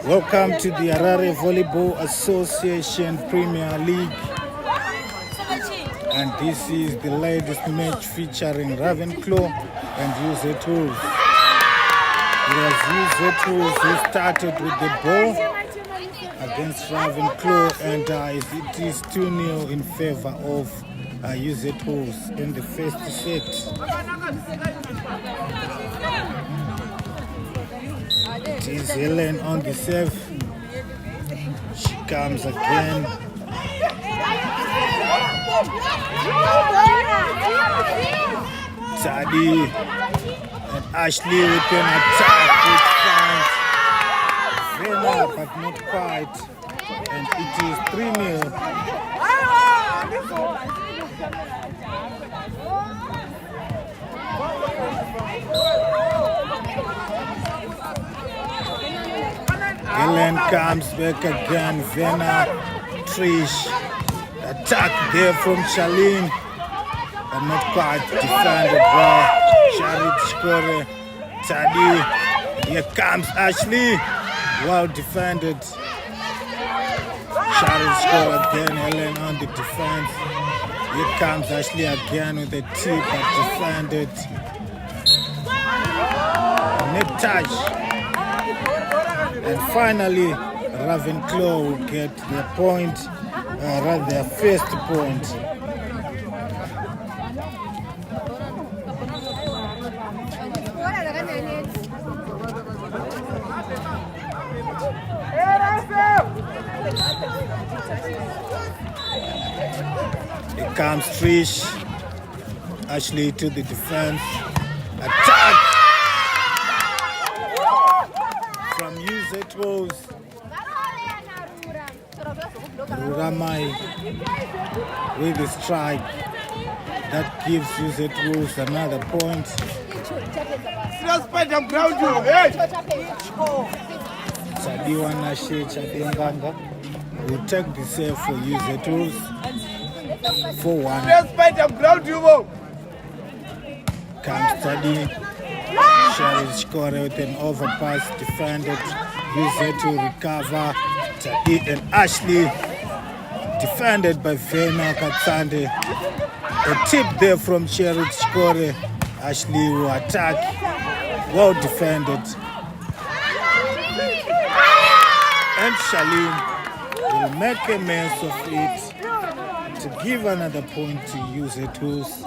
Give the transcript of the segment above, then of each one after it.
Welcome to the Harare Volleyball Association Premier League. And this is the latest match featuring Ravenclaw and UZ Wolves. It was UZ Wolves who started with the ball against Ravenclaw, and it is 2-0 in favor of UZ Wolves in the first set. It is Helen on the serve. She comes again. Tadi and Ashley with an attack with France. Vena, but not quite. And it is 3-0. Helen comes back again. Vena, Trish. Attack there from Charlene. But not quite defended by Charit Shkore. Tadi. Here comes Ashley. Well defended. Charit Shkore again. Helen on the defense. Here comes Ashley again with a tip, but defended. Net touch. And finally, Ravenclaw will get their point, their first point. Here comes Trish. Ashley to the defense. Attack from UZ Wolves. Ruramai with the strike. That gives UZ Wolves another point. Sadiwa Nashe Chadenganga will take the save for UZ Wolves. 4-1. Comes Tadi. Charit Shkore with an overpass defended. UZ to recover. Tadi and Ashley defended by Vena Katsande. A tip there from Charit Shkore. Ashley will attack. Well defended. And Charlene will make a mess of it to give another point to UZ Wolves.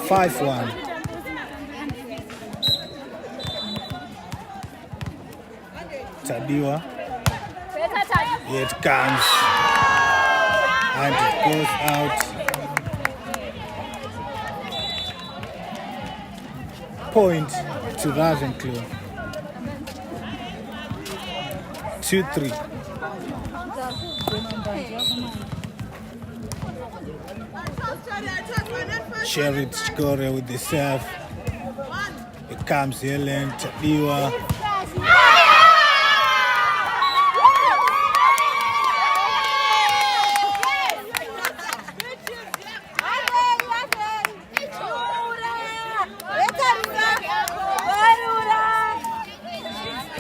5-1. Tadiwa. Here it comes. And it goes out. Point to Ravenclaw. 2-3. Charit Shkore with the serve. It comes Helen, Tadiwa.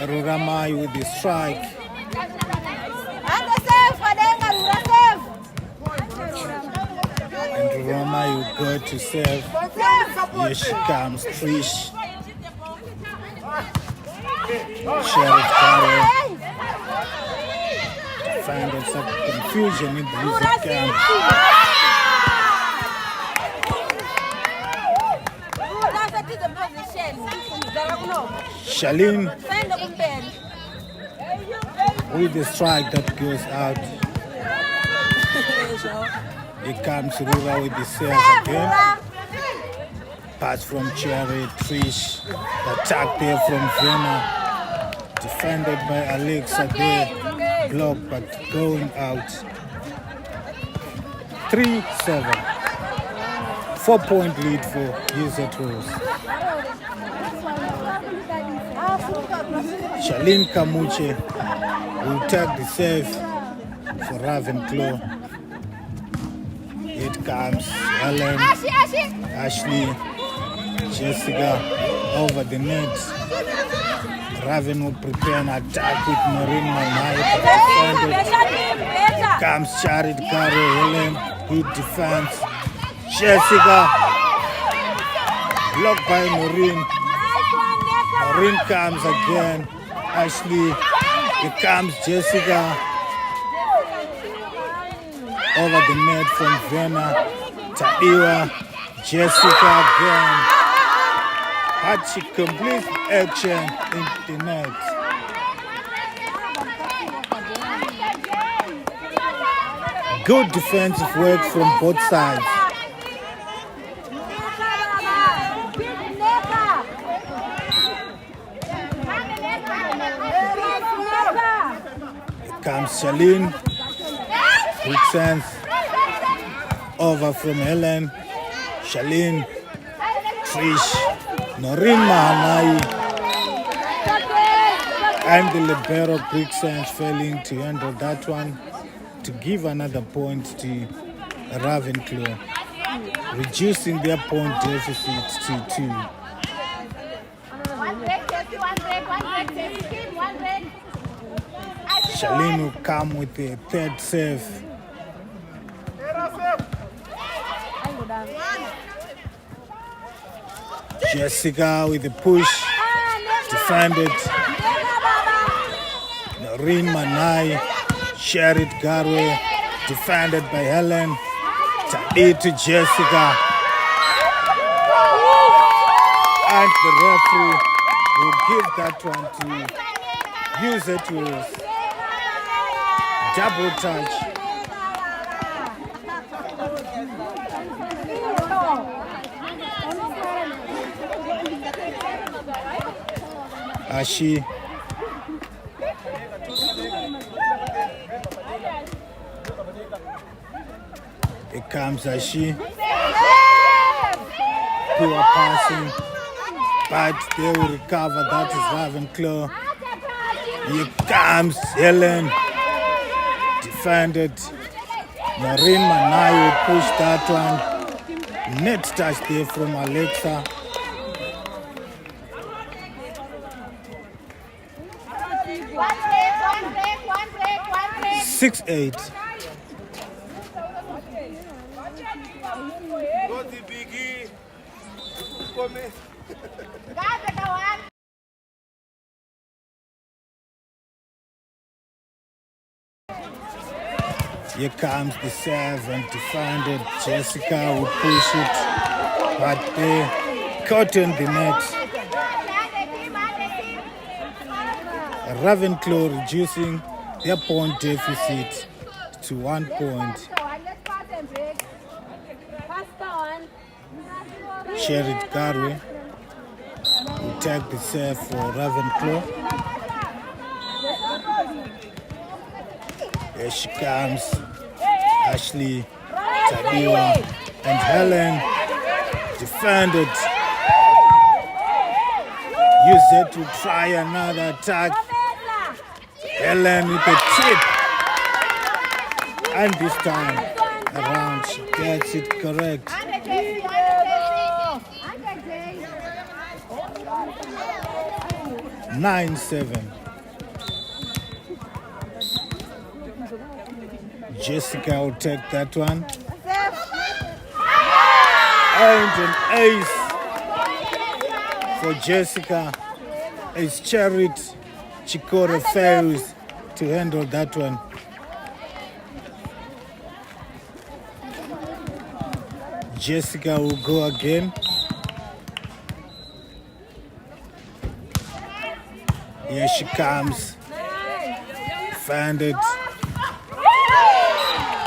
Ruramai with the strike. And Ruramai will go to serve. Here she comes, Trish. Charit Shkore. Find some confusion in the music camp. Charlene with the strike that goes out. Here comes Rura with the serve again. Pass from Cherry, Trish. Attack there from Vena. Defended by Alexa there. Block but going out. 3-7. 4-point lead for UZ Wolves. Charlene Kamuche will take the save for Ravenclaw. It comes Helen, Ashley, Jessica over the net. Raven will prepare an attack with Noreen Manai. It comes Charit Karo, Helen, good defense. Jessica, blocked by Noreen. Noreen comes again. Ashley, it comes Jessica. Over the net from Vienna. Taiwa, Jessica again. But she completes action in the net. Good defensive work from both sides. Here comes Charlene. Good sense. Over from Helen. Charlene. Trish. Noreen Mahanai. And the libero quick sense failing to handle that one to give another point to Ravenclaw, reducing their point deficit to 2. Charlene will come with the third save. Jessica with the push, defended. Noreen Manai, Sherit Garwe, defended by Helen. Tadi to Jessica. And the referee will give that one to use it to double touch. Ashi. Here comes Ashi. Poor passing. But they will recover. That is Ravenclaw. Here comes Helen. Defended. Noreen Manai will push that one. Net touch there from Alexa. 6-8. Here comes the serve and defended. Jessica will push it, but they caught in the net. Ravenclaw reducing their point deficit to 1 point. Sherit Garwe will take the serve for Ravenclaw. Here she comes. Ashley, Tadiwa, and Helen defended. Use it to try another attack. Helen with a tip. And this time around she gets it correct. 9-7. Jessica will take that one. And an ace for Jessica. As Charit Chikora fails to handle that one. Jessica will go again. Here she comes. Defended.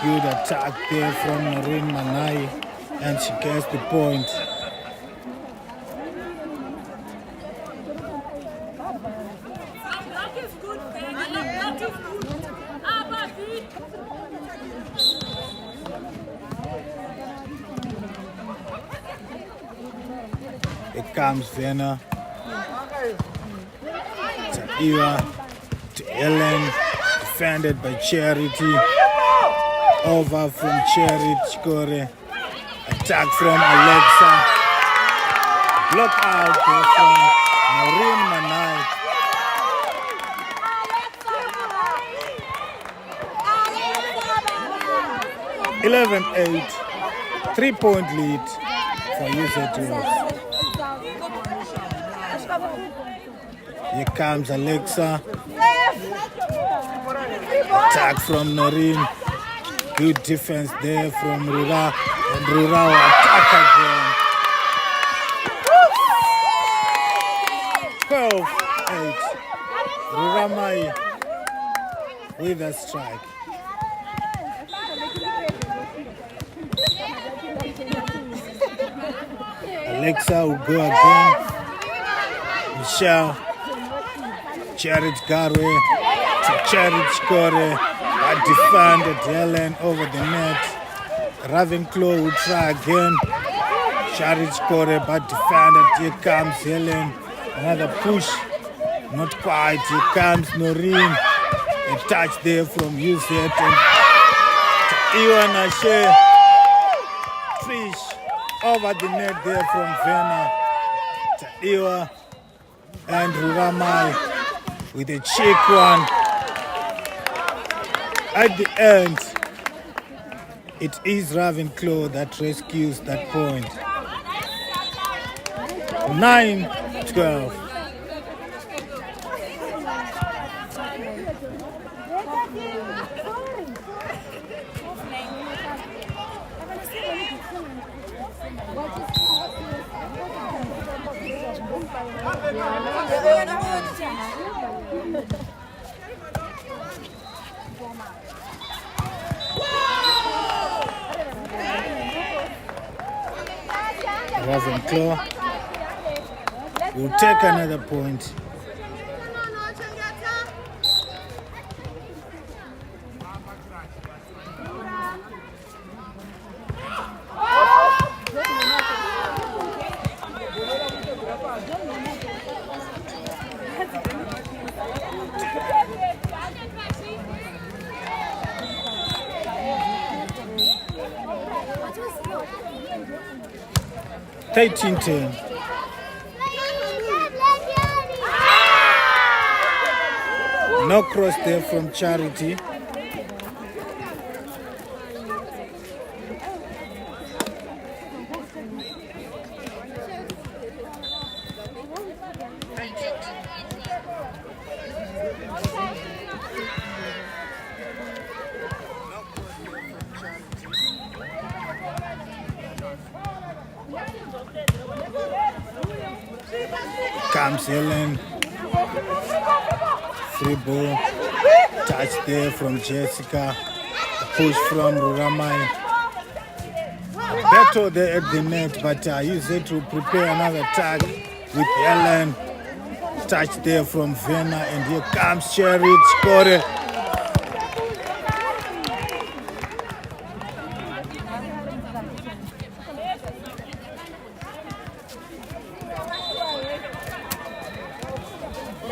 Good attack there from Noreen Manai, and she gets the point. Here comes Vienna. Taiwa to Ellen, defended by Charity. Over from Cherry Chikore. Attack from Alexa. Block out from Maureen Manai. Alexa. 11-8. 3-point lead for UZ2. Here comes Alexa. Attack from Noreen. Good defense there from Rura. And Rura will attack again. 12-8. Rura Mai with a strike. Alexa will go again. Michelle. Charity Garwe to Charity Kore. I defended Helen over the net. Ravenclaw will try again. Charity Kore but defended. Here comes Helen. Another push. Not quite. Here comes Noreen. A touch there from Yusef and Iwan Ashe. Trish over the net there from Vena. Iwa and Ruramai with a check one. At the end, it is Ravenclaw that rescues that point. 9-12. Ravenclaw will take another point. Team. No cross there from Charity. Comes Helen. Free ball. Touch there from Jessica. A push from Ruramai. Battle there at the net, but use it to prepare another tag with Helen. Touch there from Vena, and here comes Cherry Chikore.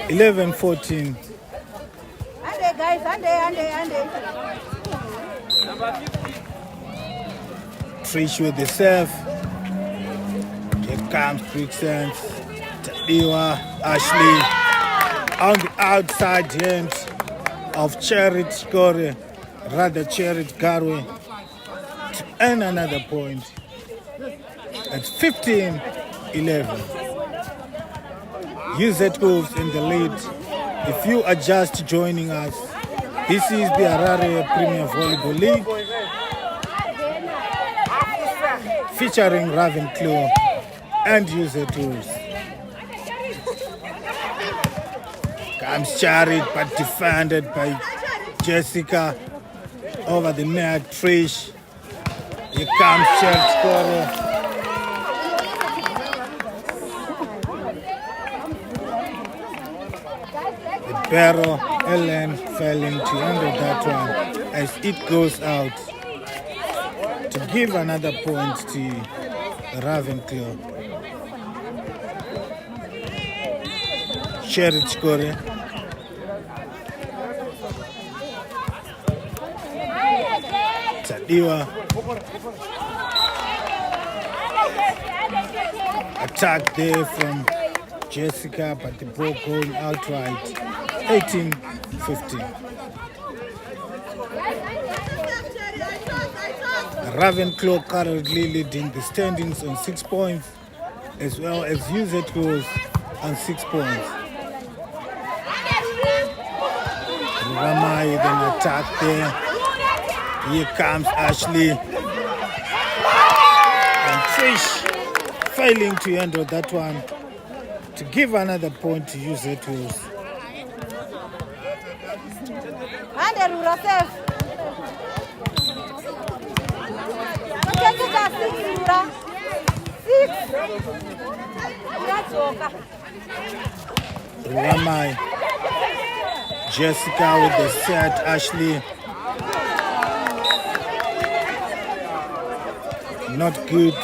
(11-14). Trish with the serve. Here comes Quicksand. Tadiwa, Ashley on the outside hand of Charity Chikore, rather Charity Garwe, to earn another point. It's 15-11. UZ Wolves in the lead. If you are just joining us, this is the Harare Premier Volleyball League featuring Ravenclaw and UZ Wolves. Comes Charit but defended by Jessica over the net. Trish. Here comes Charity Chikore. Pero Ellen failing to handle that one as it goes out to give another point to Ravenclaw. Charity Chikore. Tadiwa. Attack there from Jessica, but the ball going outright. 18-15. Ravenclaw currently leading the standings on 6 points, as well as UZ on 6 points. Ramai then attack there. Here comes Ashley. And Trish failing to handle that one to give another point to UZ. Ramai. Jessica with the set. Ashley. Not good.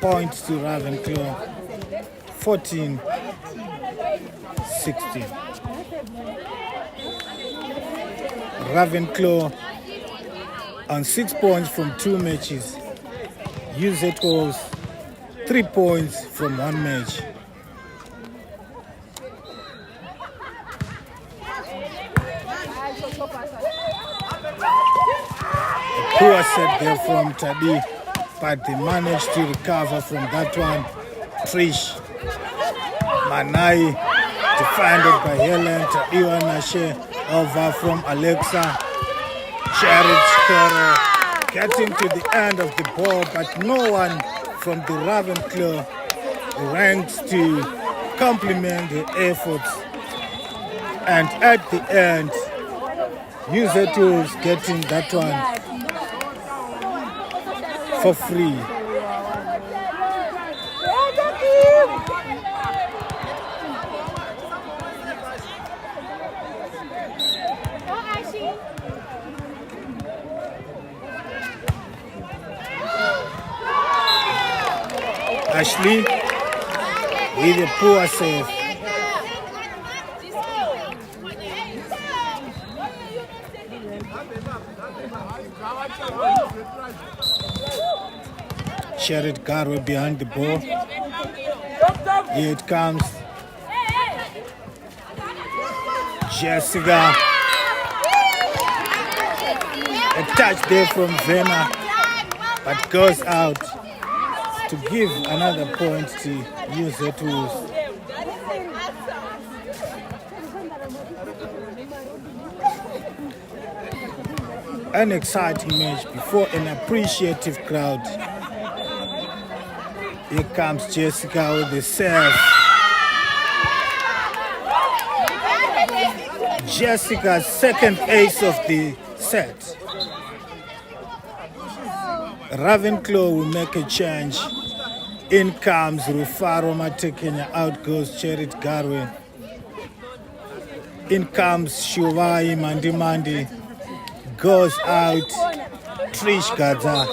Points to Ravenclaw. 14-16. Ravenclaw on 6 points from 2 matches. UZ was 3 points from 1 match. A poor set there from Tadi, but they managed to recover from that one. Trish, Manai, defended by Helen. Tadiwa Nashe over from Alexa. Jared Scorer getting to the end of the ball, but no one from the Ravenclaw ranks to compliment the efforts. And at the end, UZ2 is getting that one for free. Ashley with a poor save. Jared Garway behind the ball. Here it comes. Jessica. A touch there from Vena, but goes out to give another point to UZ2. An exciting match before an appreciative crowd. Here comes Jessica with the serve. Jessica's second ace of the set. Ravenclaw will make a change. In comes Rufaro Matekenya, out goes Cherit Garwe. In comes Shuvai Mandimandi, goes out Trish Gaza.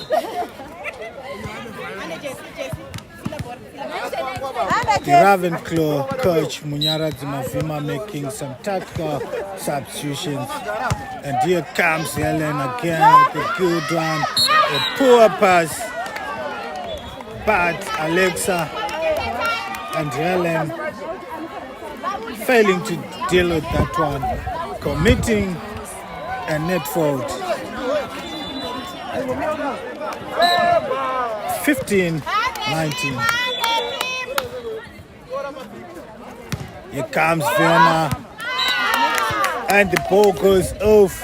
The Ravenclaw coach Munyara Mavima making some tactical substitutions. And here comes Helen again with a good one. A poor pass. But Alexa and Helen failing to deal with that one, committing a net fault. 15-19. Here comes Vienna, and the ball goes off.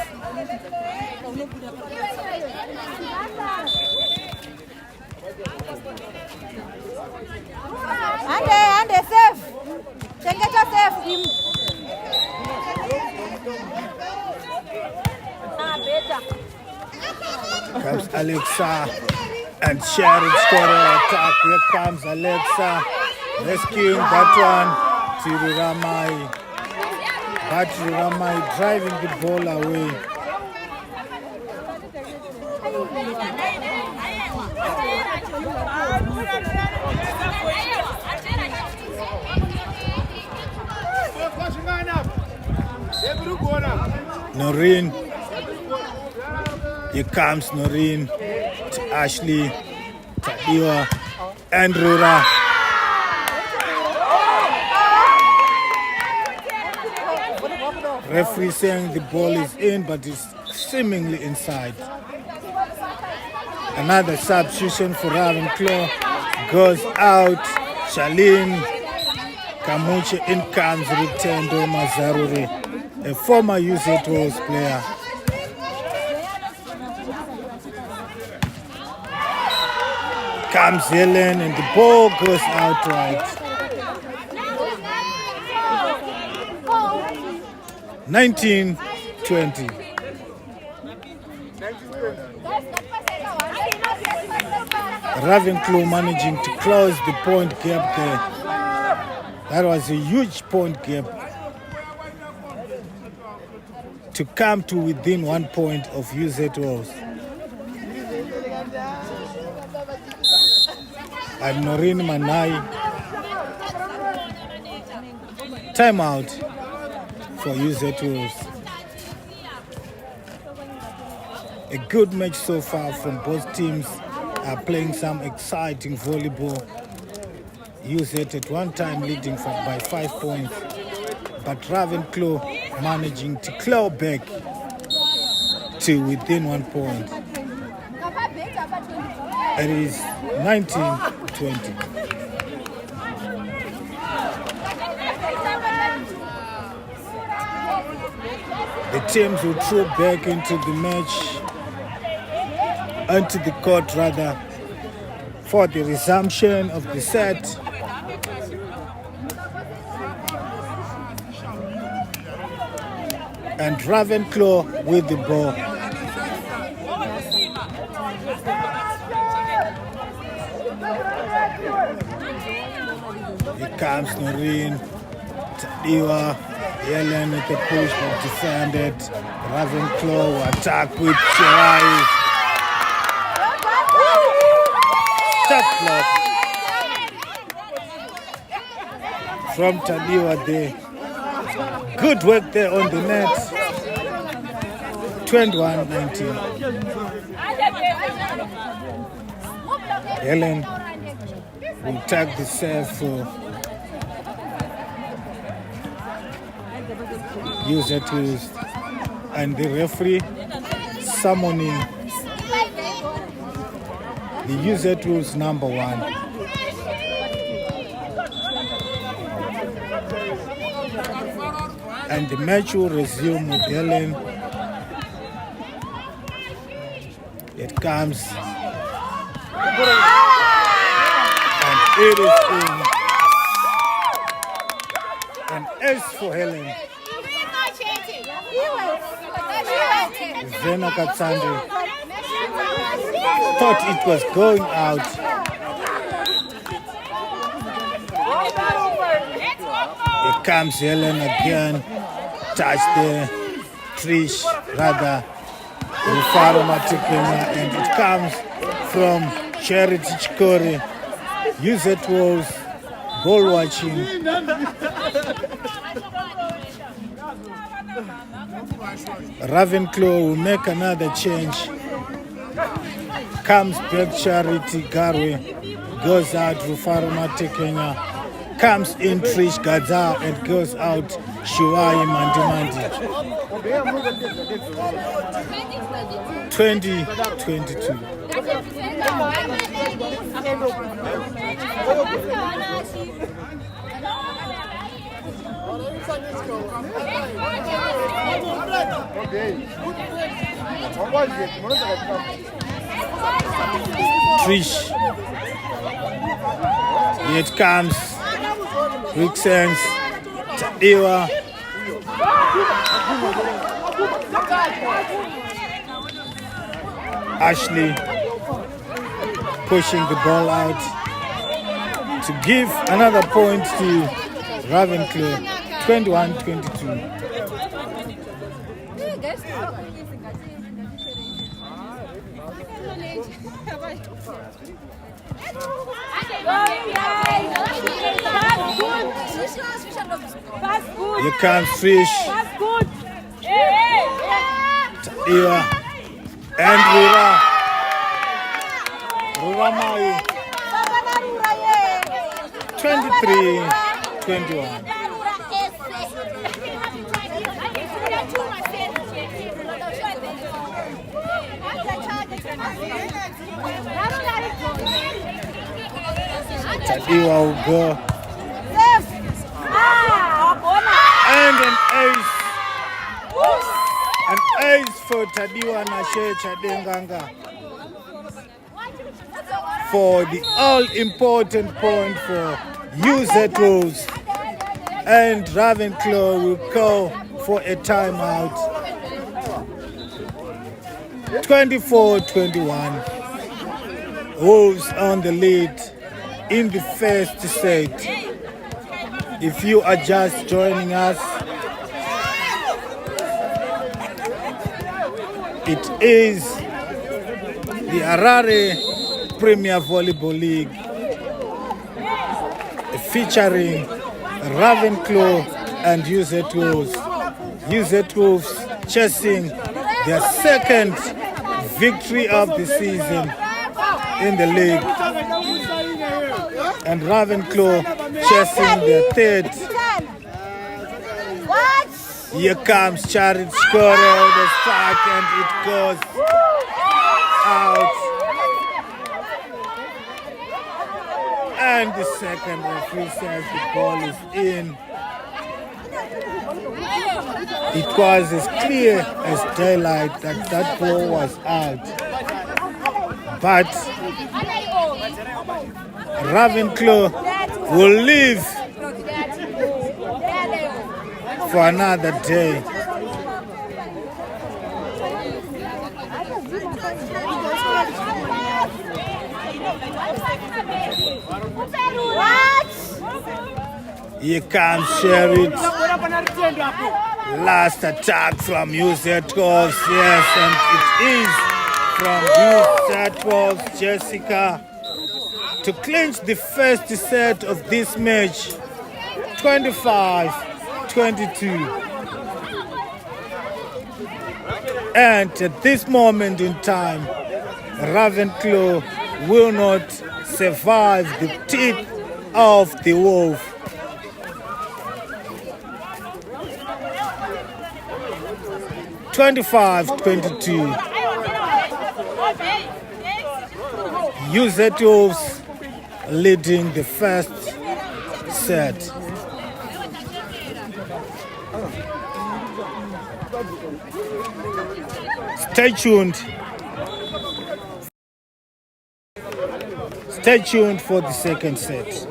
Ande safe. Chengeta safe him. Comes Alexa and Sharon scoring attack. Here comes Alexa rescuing that one to Ruramai. But Ruramai driving the ball away. Noreen Here comes Noreen to Ashley, Tadiwa, and Rura. Referee saying the ball is in, but it's seemingly inside. Another substitution for Ravenclaw goes out. Charlene Kamuche, in comes Rutendo Mazaruri, a former UZ player. Comes Helen and the ball goes outright. 19-20. Ravenclaw managing to close the point gap there. That was a huge point gap to come to within 1 point of UZ. And Noreen Manai. Timeout for UZ. A good match so far from both teams. Are playing some exciting volleyball. UZ at one time leading by 5 points, but Ravenclaw managing to claw back to within 1 point. It is 19-20. The teams will throw back into the match, onto the court rather, for the resumption of the set. And Ravenclaw with the ball. Here comes Noreen, Tadiwa, Helen with the push but defended. Ravenclaw will attack with Shirai. Stop block from Tadiwa there. Good work there on the net. 21-19. Helen will tag the serve for UZ, and the referee summoning the UZ number 1. And the match will resume with Helen. It comes. And it is in. And as for Helen, Zena Katsande thought it was going out. Here comes Helen again. Touch there. Trish, rather. Rufaro Matikena, and it comes from Charity Chikore. UZ ball watching. Ravenclaw will make another change. Comes back Charity Garwe. Goes out Rufaro Matikena. Comes in Trish Gaza and goes out Shuai Mandimandi. 20-22. Trish. Here it comes. Quick sense. Tadiwa. Ashley pushing the ball out to give another point to Ravenclaw. 21-22. Here comes Fish. Tadiwa And Ruramai 23-21. Tadiwa will go. And an ace. An ace for Tadiwa Nashe Chadenganga for the all-important point for UZ Wolves. And Ravenclaw will go for a timeout. 24-21. Wolves on the lead in the first set. If you are just joining us, it is the Harare Premier Volleyball League featuring Ravenclaw and UZ Wolves. UZ Wolves chasing their second victory of the season in the league, and Ravenclaw chasing their third. Here comes Charit Skoro, the strike, and it goes out. And the second referee says the ball is in. It was as clear as daylight that that ball was out. But Ravenclaw will live for another day. Here comes Sherit. Last attack from UZ Wolves, yes, and it is from UZ Wolves, Jessica, to clinch the first set of this match, 25-22. And at this moment in time, Ravenclaw will not survive the teeth of the wolf. 25-22. UZ Wolves leading the first set. Stay tuned. Stay tuned for the second set.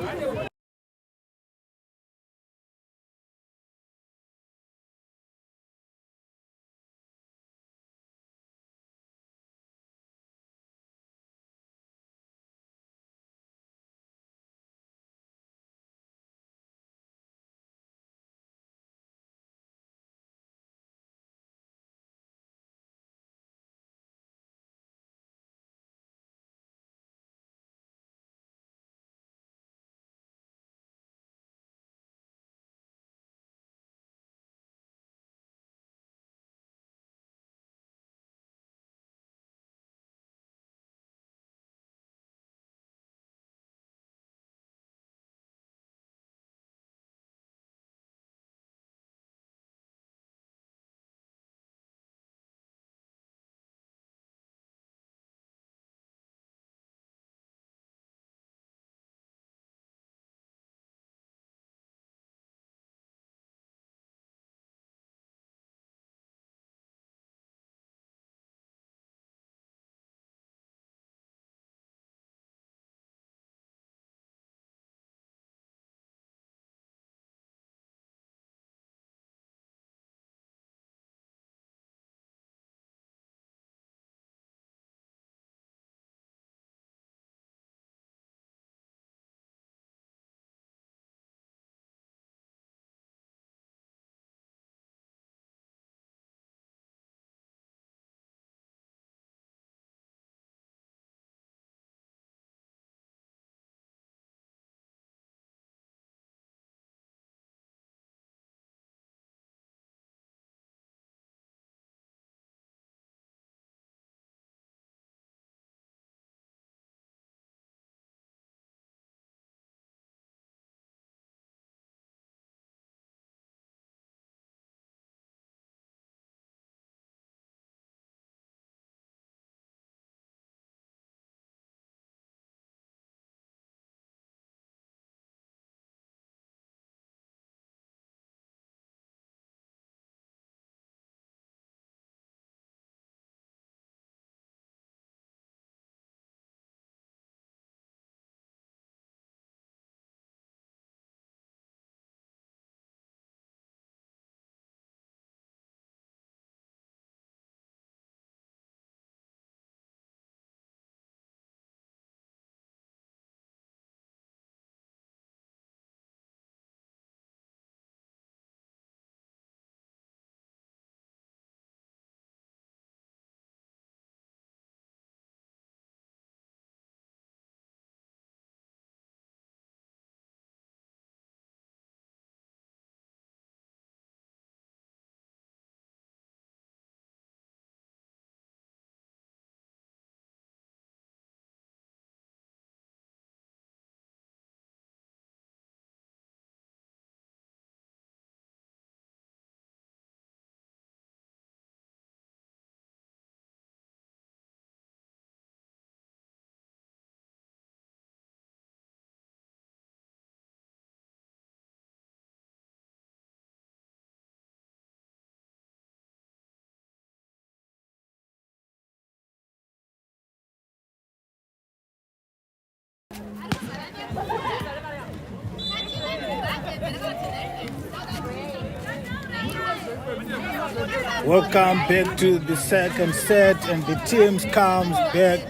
Welcome back to the second set, and the teams come back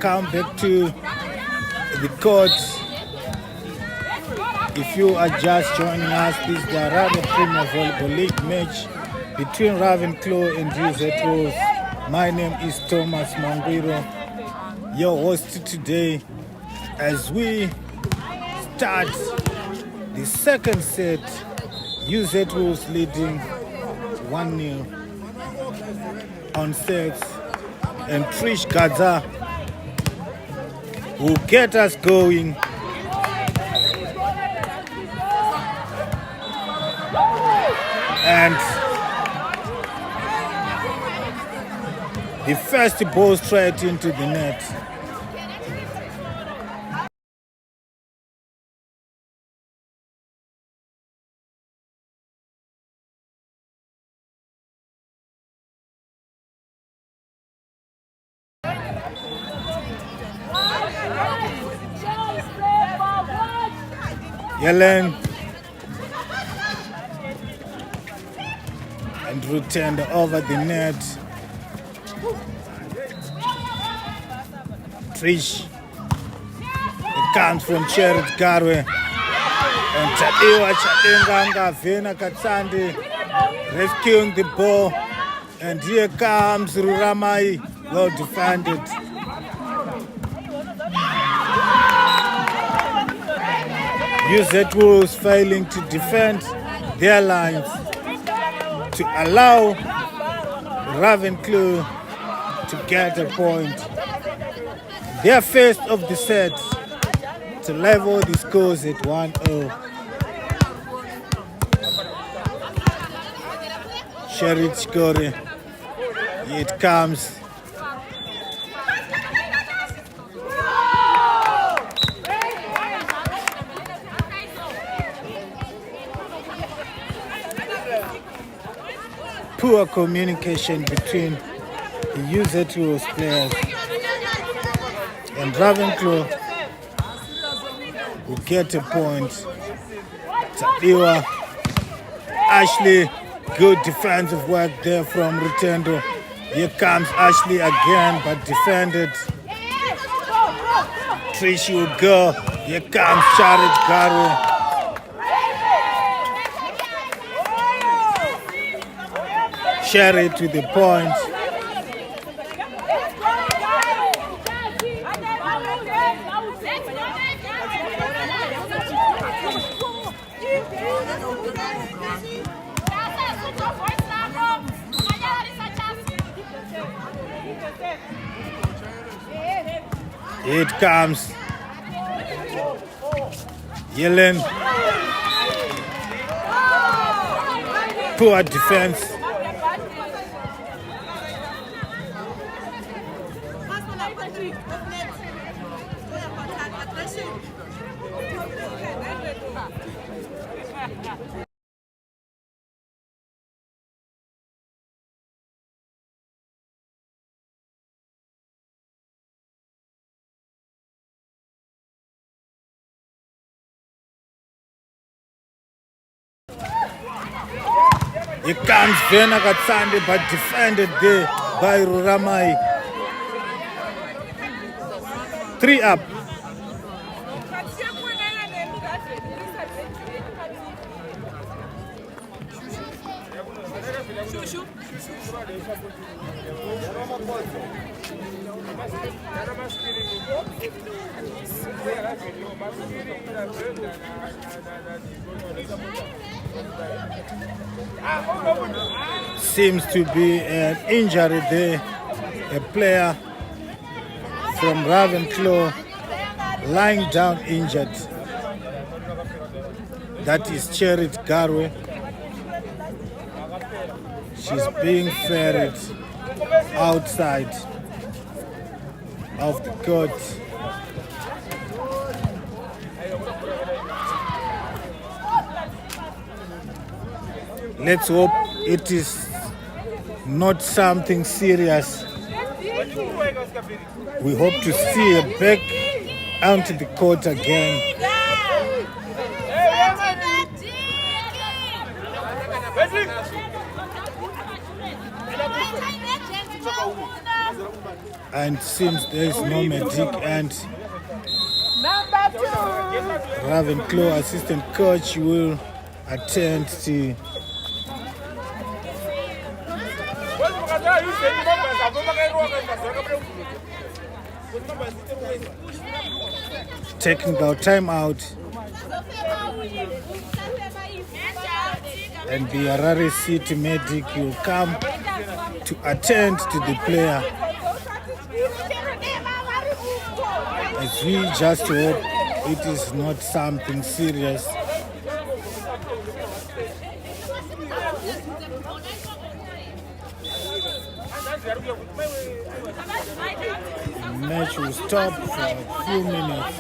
to the court. If you are just joining us, this is the Arada Premier Volleyball League match between Ravenclaw and ZPVL. My name is Thomas Mangwiro, your host today, as we start the second set. ZPVL is leading 1-0 on sets, and Trish Gaza will get us going. And the first ball straight into the net. Yellen and returned over the net. Trish, it comes from Cherit Garwe, and Tadiwa Chatenganga Vena Katsandi rescuing the ball, and here comes Ruramai, well defended. ZPVL is failing to defend their lines to allow Ravenclaw to get a point. Their first of the set to level the scores at 1-0. Sherit Shkore, here it comes. Poor communication between the ZPVL players, and Ravenclaw will get a point. Tadiwa, Ashley, good defensive work there from Rutendo. Here comes Ashley again, but defended. Trish will go. Here comes Charit Garwe. Share it to the point. It comes. Yellen. Poor defense. Here comes Vena Katsande, but defended there by Ruramai. 3 up. Seems to be an injury there. A player from Ravenclaw lying down injured. That is Cherit Garwe. She's being ferried outside of the court. Let's hope it is not something serious. We hope to see a back onto the court again. And seems there is no medic, and Ravenclaw assistant coach will attend to technical timeout, and the Harare City medic will come to attend to the player, as we just hope it is not something serious. The match will stop for a few minutes.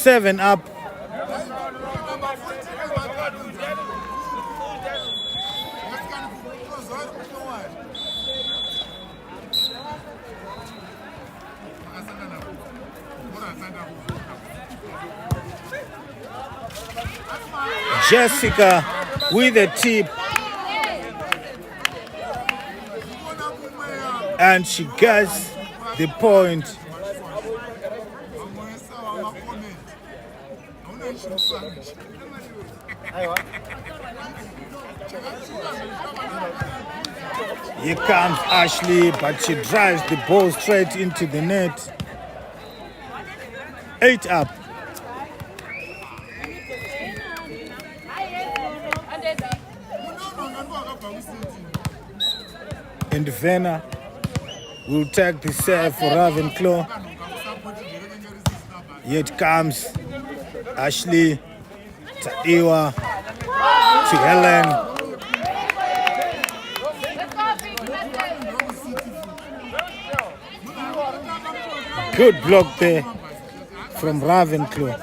7 up. Jessica with a tip, and she gets the point. Here comes Ashley, but she drives the ball straight into the net. 8 up. And Vena will take the serve for Ravenclaw. Here it comes. Ashley, Taiwa, to Helen. Good block there from Ravenclaw.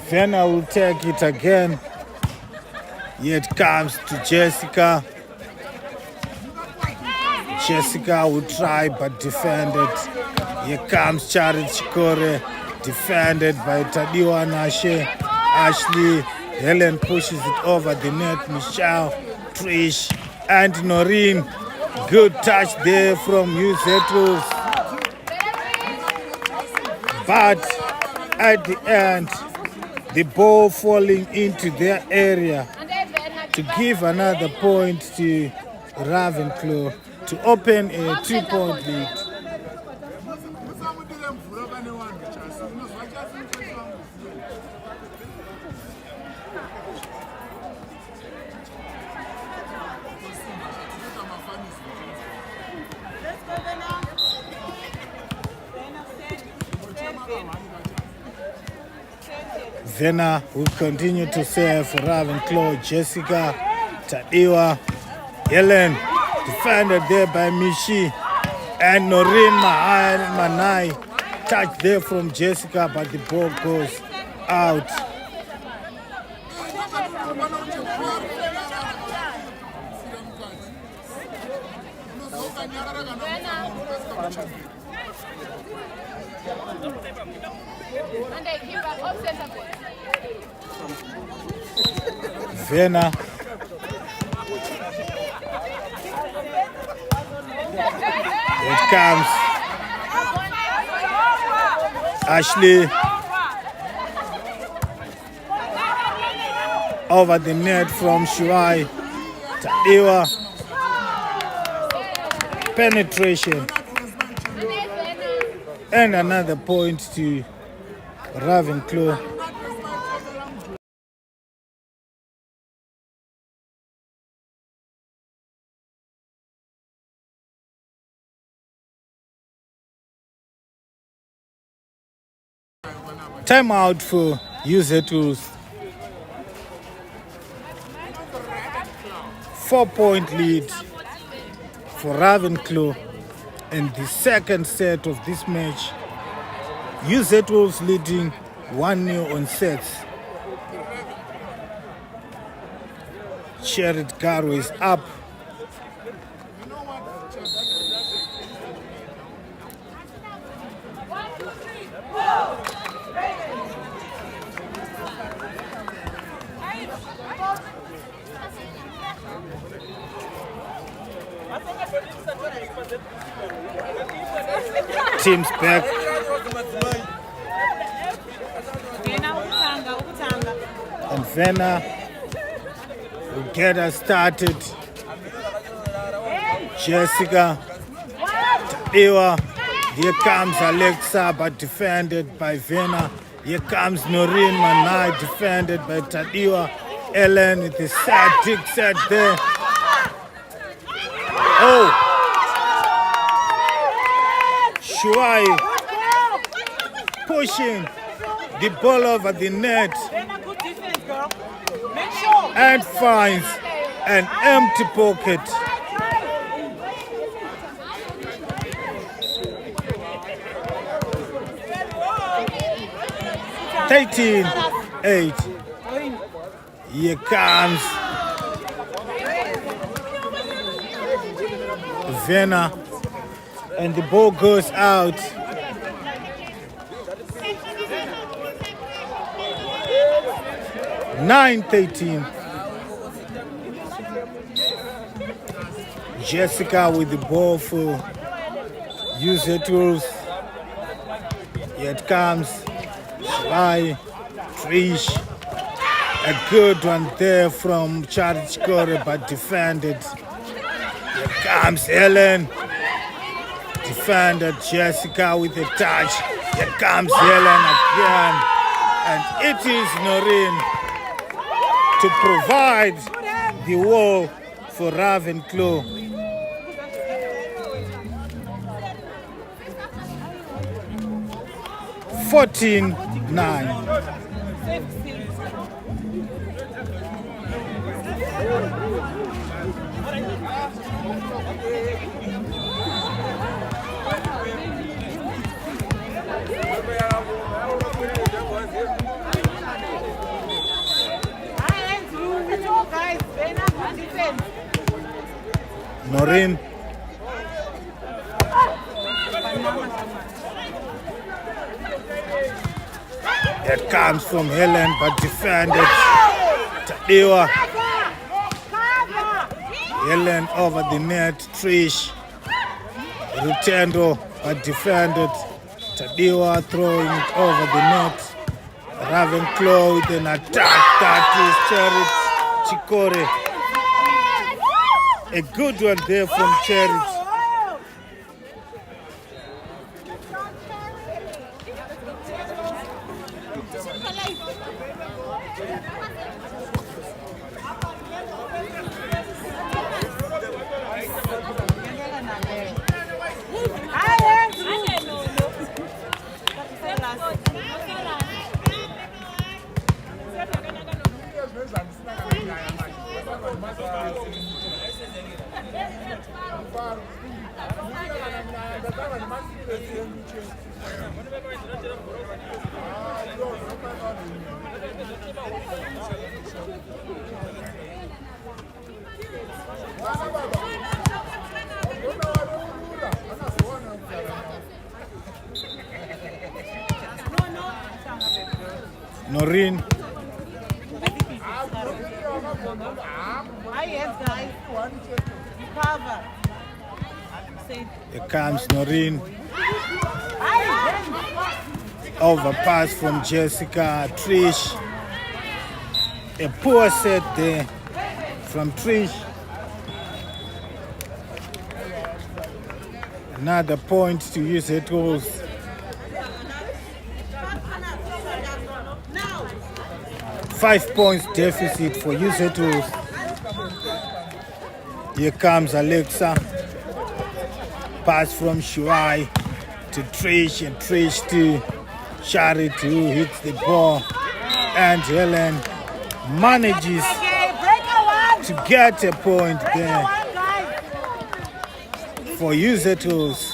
Vena will take it again. Here it comes to Jessica. Jessica will try but defended. Here comes Charity Chikore, defended by Tadiwa Nashe. Ashley, Helen pushes it over the net. Michelle, Trish, and Noreen. Good touch there from Yuzetus. But at the end, the ball falling into their area to give another point to Ravenclaw to open a 2-point lead. Vena will continue to serve for Ravenclaw. Jessica, Tadiwa, Helen, defended there by Mishi, and Noreen Manai. Touch there from Jessica, but the ball goes out. Vena it comes. Ashley over the net from Shuai. Taiwa. Penetration. And another point to Ravenclaw. Time out for Yuzetus. 4-point lead for Ravenclaw in the second set of this match. Yuzetus leading 1-0 on sets. Cherit Garo is up. Teams back. And Vena will get us started. Jessica, Taiwa. Here comes Alexa, but defended by Vena. Here comes Noreen Manai, defended by Tadiwa. Ellen with the sad tick set there. Oh! Shuai pushing the ball over the net and finds an empty pocket. 13-8. Here comes Vienna, and the ball goes out. (9-13). Jessica with the ball for user tools. Here it comes by Trish. A good one there from Charlie Score, but defended. Here comes Helen. Defended Jessica with a touch. Here comes Helen again. And it is Noreen to provide the wall for Ravenclaw. (14-9). Noreen. It comes from Helen, but defended. Tadiwa. Helen over the net. Trish. Rutendo, but defended. Tadiwa throwing it over the net. Ravenclaw with an attack. That is Cherit Chikore. A good one there from Cherit. Noreen. Here comes Noreen. Overpass from Jessica. Trish. A poor set there from Trish. Another point to use her tools. Five points deficit for user tools. Here comes Alexa. Pass from Shuai to Trish, and Trish to Charit, who hits the ball. And Helen manages to get a point there for user tools.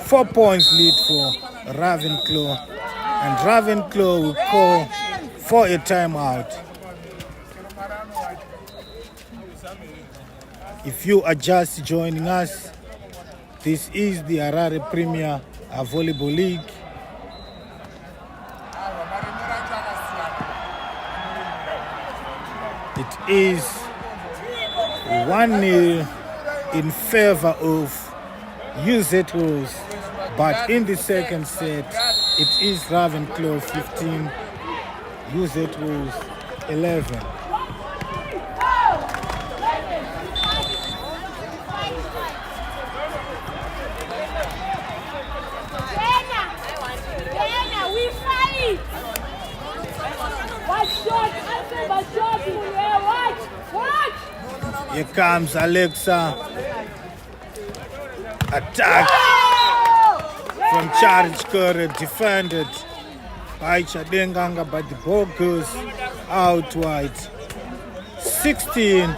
4 points lead for Ravenclaw. And Ravenclaw will call for a timeout. If you are just joining us, this is the Harare Premier Volleyball League. It is 1-0 in favor of UZ-Wolves, but in the second set, it is Ravenclaw 15, UZ-Wolves 11. Here comes Alexa. Attack from Charge Curry, defended by Chadenganga, but the ball goes out wide. 16-11.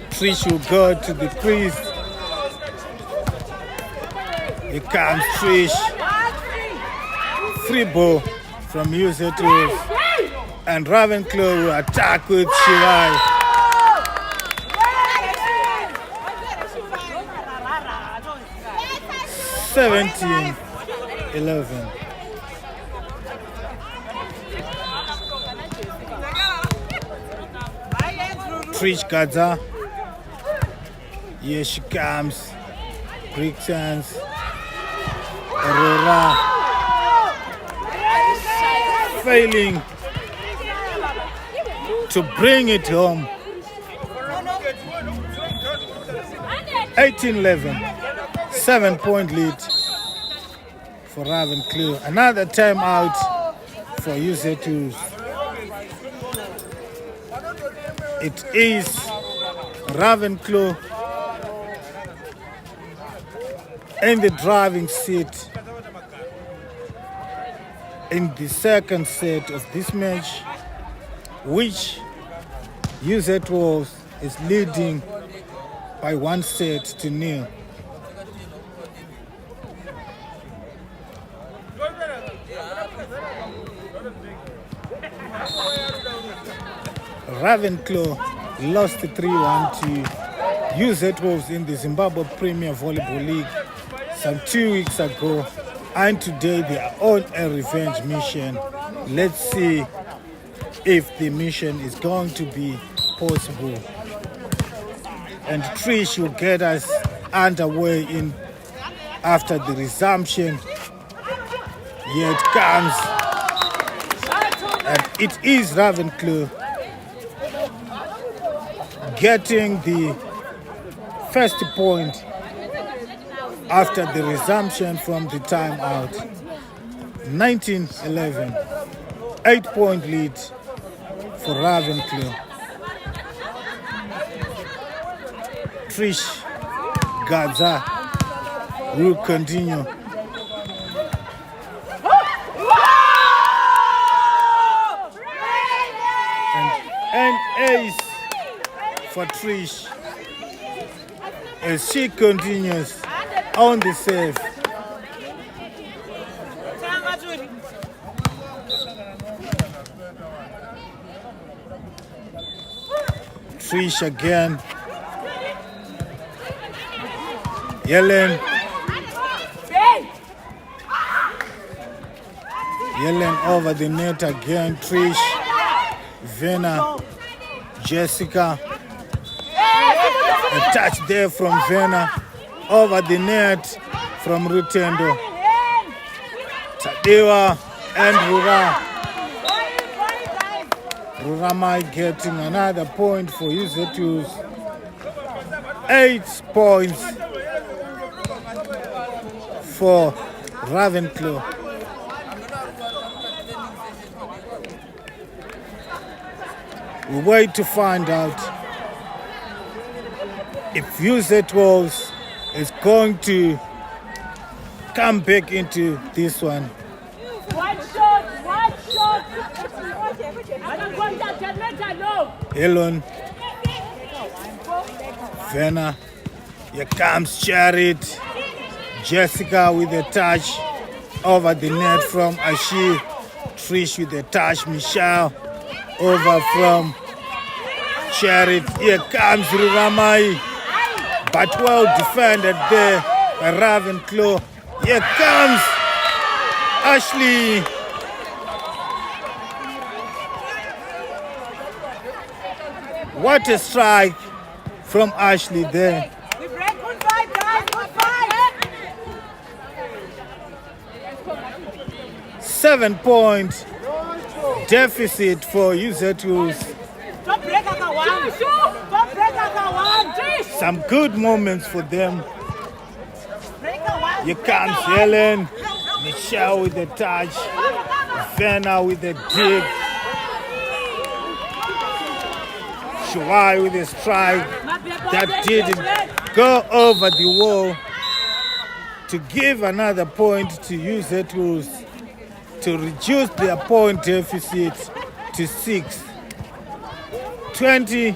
Trish will go to the crease. Here comes Trish. Free ball from user tools. And Ravenclaw will attack with Shirai. 17-11. Trish Gaza. Here she comes. Greek chance. Aurora. Failing to bring it home. 18-11. 7-point lead for Ravenclaw. Another timeout for user tools. It is Ravenclaw in the driving seat in the second set of this match, which user tools is leading by 1-0. Ravenclaw lost 3-1 to UZ-Wolves in the Zimbabwe Premier Volleyball League some 2 weeks ago, and today they are on a revenge mission. Let's see if the mission is going to be possible. And Trish will get us underway in after the resumption. Here it comes. And it is Ravenclaw getting the first point after the resumption from the timeout. 19-11. 8-point lead for Ravenclaw. Trish Gaza will continue. And ace for Trish as she continues on the serve. Trish again. Yellen over the net again. Trish, Vena, Jessica. A touch there from Vena. Over the net from Rutendo. Tadewa and Rura. Ruramai getting another point for UZ2's. 8 points for Ravenclaw. We wait to find out if UZ12 is going to come back into this one. One shot. Helen, Vena, here comes Jared. Jessica with a touch over the net from Ashi. Trish with a touch. Michelle over from Jared. Here comes Ruramai, but well defended there by Ravenclaw. Here comes Ashley. What a strike from Ashley there. We break. Good fight, guys. Good fight. 7-point deficit for UZ2s. Don't break one. Don't break one. Some good moments for them. Break one. Here comes Helen. Michelle with the touch. Vena with the dig. Shuai with a strike that didn't go over the wall to give another point to UZ2s to reduce their point deficit to 6. 14-20.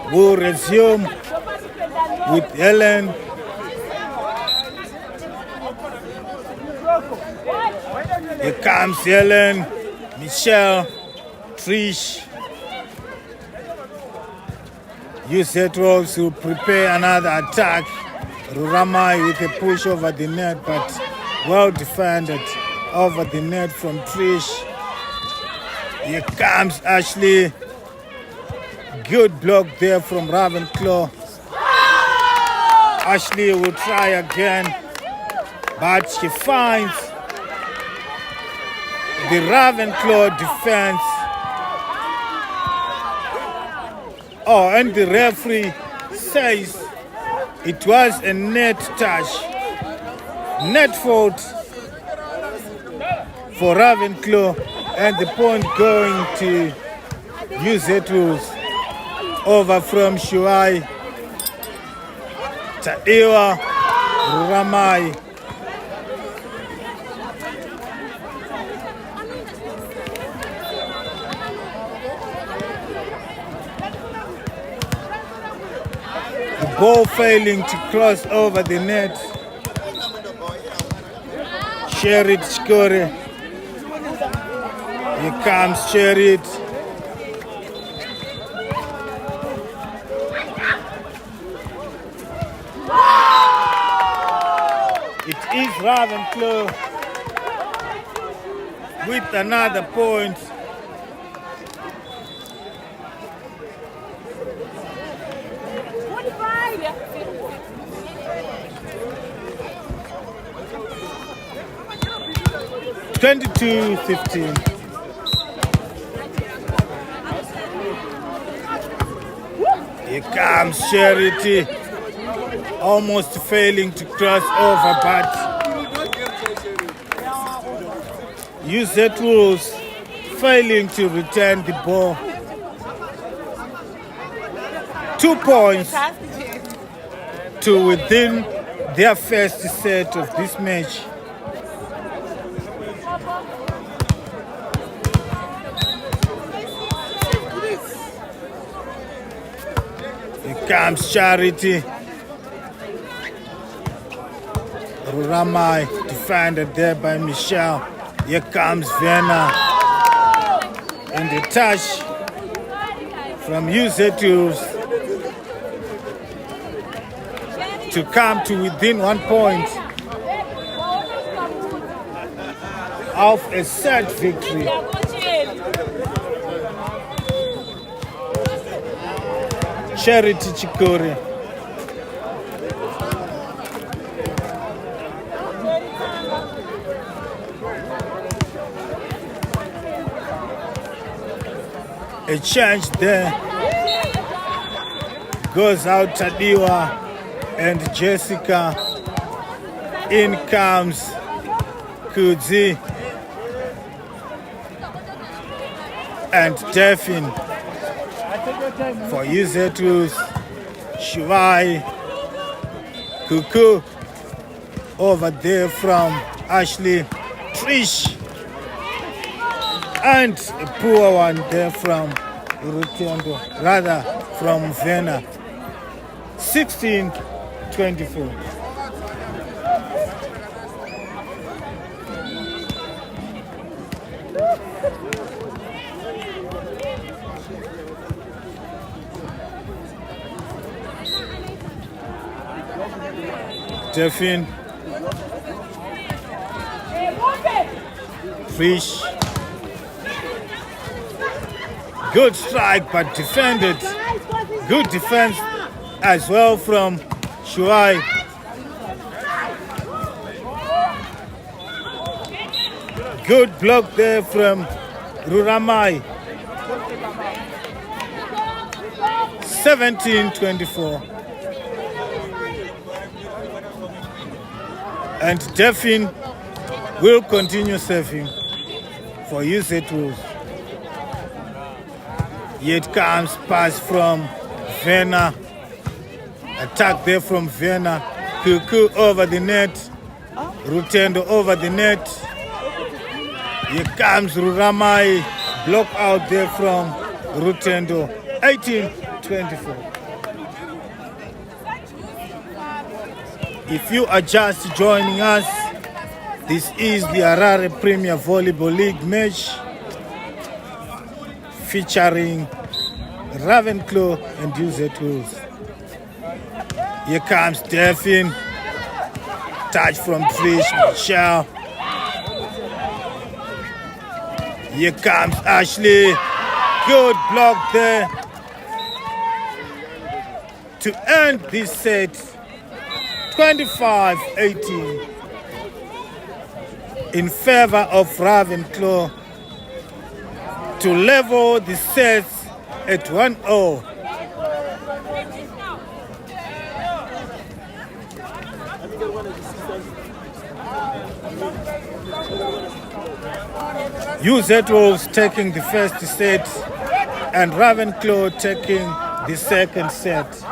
We'll resume with Helen. Here comes Helen, Michelle, Trish. Use that rolls to prepare another attack. Ruramai with a push over the net, but well defended over the net from Trish. Here comes Ashley. Good block there from Ravenclaw. Ashley will try again, but she finds the Ravenclaw defense. Oh, and the referee says it was a net touch. Net fault for Ravenclaw, and the point going to use it rules. Over from Shuai, Taiwa, Ruramai. The ball failing to cross over the net. Sherit Shkore. Here comes Sherit. It is Ravenclaw with another point. (22-15). Here comes Charity. Almost failing to cross over, but use that rules, failing to return the ball. 2 points to within their first set of this match. Here comes Charity. Ruramai defended there by Michelle. Here comes Vienna. And the touch from Yuzetus to come to within 1 point of a set victory. Charity Chikore. A change there. Goes out Tadiwa and Jessica. In comes Kudzi and Devin for Yuzetus. Shivai Kuku over there from Ashley. Trish. And a poor one there from Urutondo, rather from Vienna. 16-24. Devin. Fish. Good strike, but defended. Good defense as well from Shuai. Good block there from Ruramai. 17-24. And Delphine will continue serving for UZ Wolves. Here it comes, pass from Werner. Attack there from Werner. Kuku over the net. Rutendo over the net. Here comes Ruramai. Block out there from Rutendo. 18-24. If you are just joining us, this is the Harare Premier Volleyball League match featuring Ravenclaw and UZ Wolves. Here comes Delphine. Touch from Trish Michelle. Here comes Ashley. Good block there to end this set. 25-18 in favor of Ravenclaw to level the sets at 1-0. UZ Wolves taking the first set and Ravenclaw taking the second set.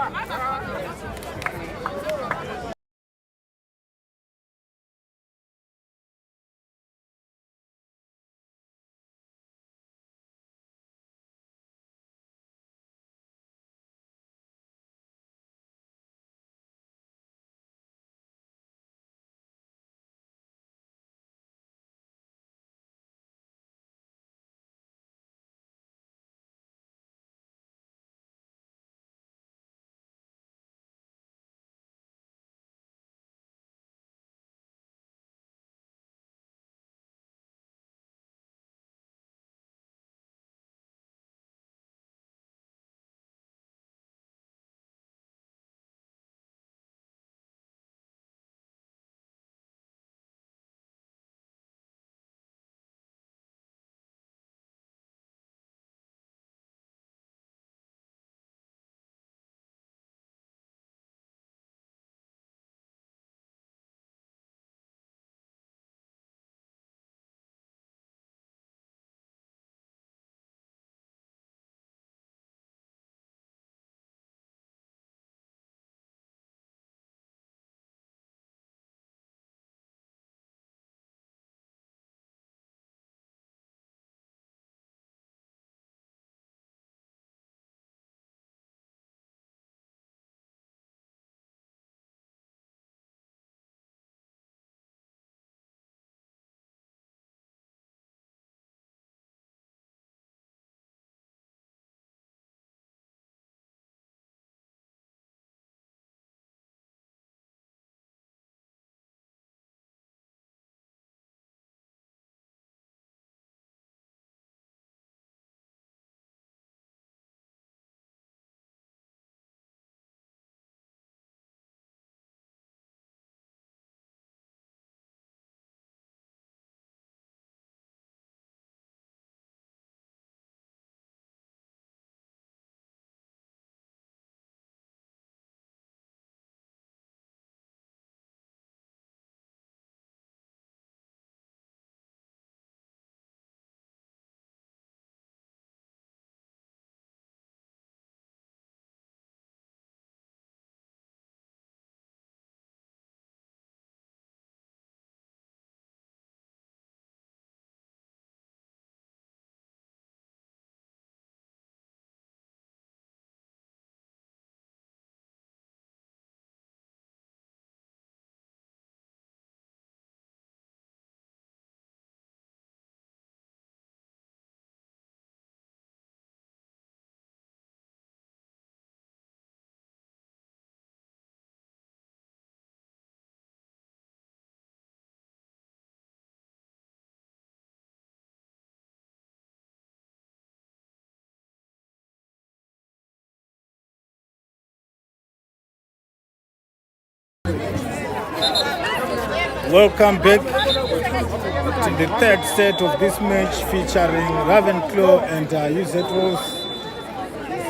Welcome back to the third set of this match featuring Ravenclaw and UZ Wolves.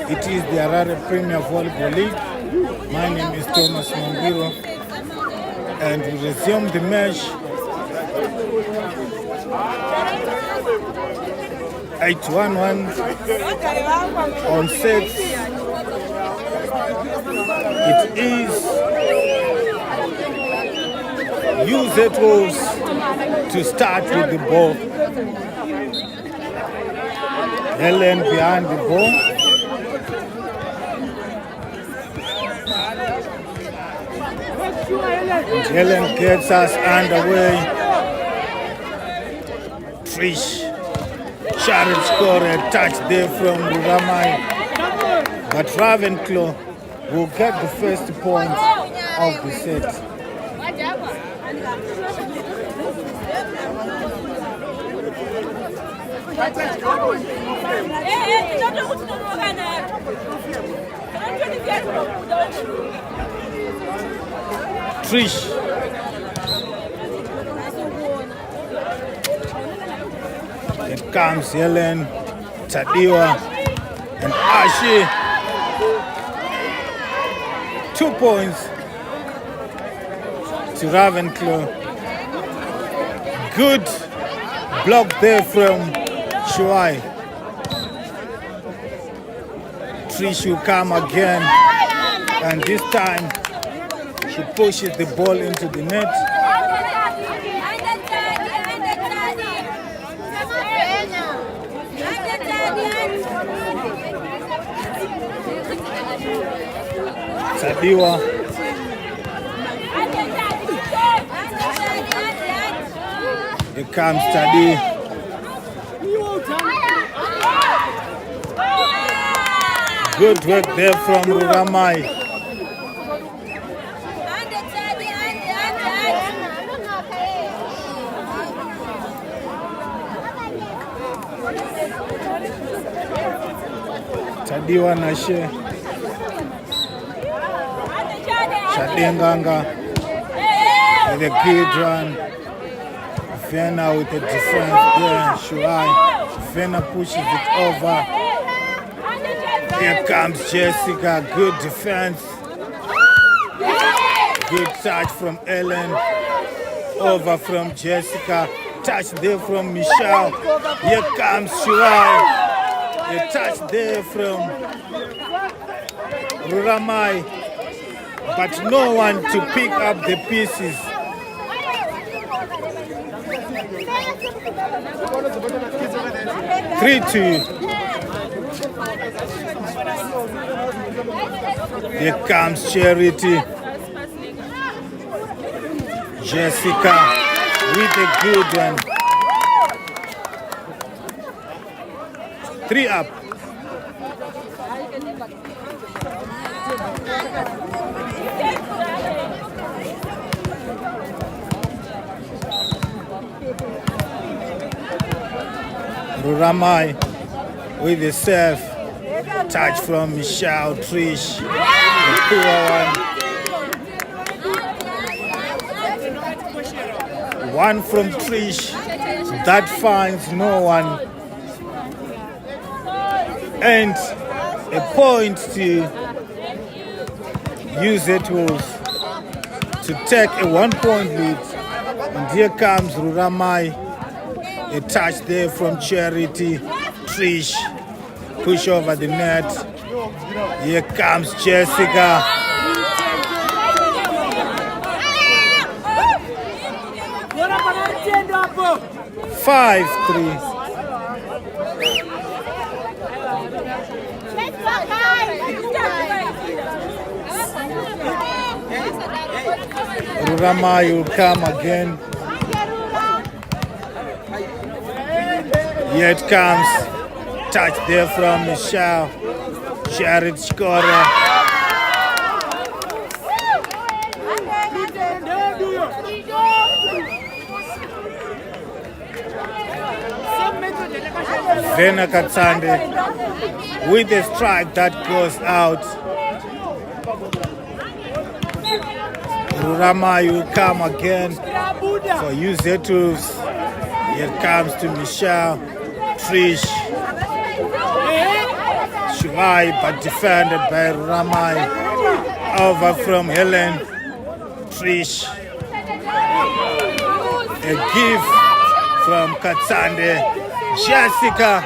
It is the Harare Premier Volleyball League. My name is Thomas Mambiro, and we resume the match. 8-1-1 on sets. It is UZ Wolves to start with the ball. Helen behind the ball. And Helen gets us underway. Trish Sharon score a touch there from Ruramai, but Ravenclaw will get the first point of the set. Trish it comes Helen, Tadiwa, and Ashi. 2 points to Ravenclaw. Good block there from Shuai. Trish will come again, and this time she pushes the ball into the net. Tadiwa. Here comes Tadi. Good work there from Ruramai. Tadiwa Nashe. Shadenganga with a good run. Fena with the defense there. Shuai. Fena pushes it over. Here comes Jessica. Good defense. Good touch from Ellen. Over from Jessica. Touch there from Michelle. Here comes Shuai. A touch there from Ruramai. But no one to pick up the pieces. Three-two. Here comes Charity. Jessica with a good one. 3 up. Ruramai with the serve. Touch from Michelle Trish. The poor one from Trish. That finds no one. And a point to UZ Wolves to take a 1-point lead. And here comes Ruramai. A touch there from Charity. Trish push over the net. Here comes Jessica. Five, 3. Ruramai will come again. Here it comes. Touch there from Michelle. Jared scorer. Vena Katsande with a strike that goes out. Ruramai will come again for UZ Wolves. Here comes to Michelle. Trish. Shivai, but defended by Ramai. Over from Helen. Trish. A gift from Katsande. Jessica.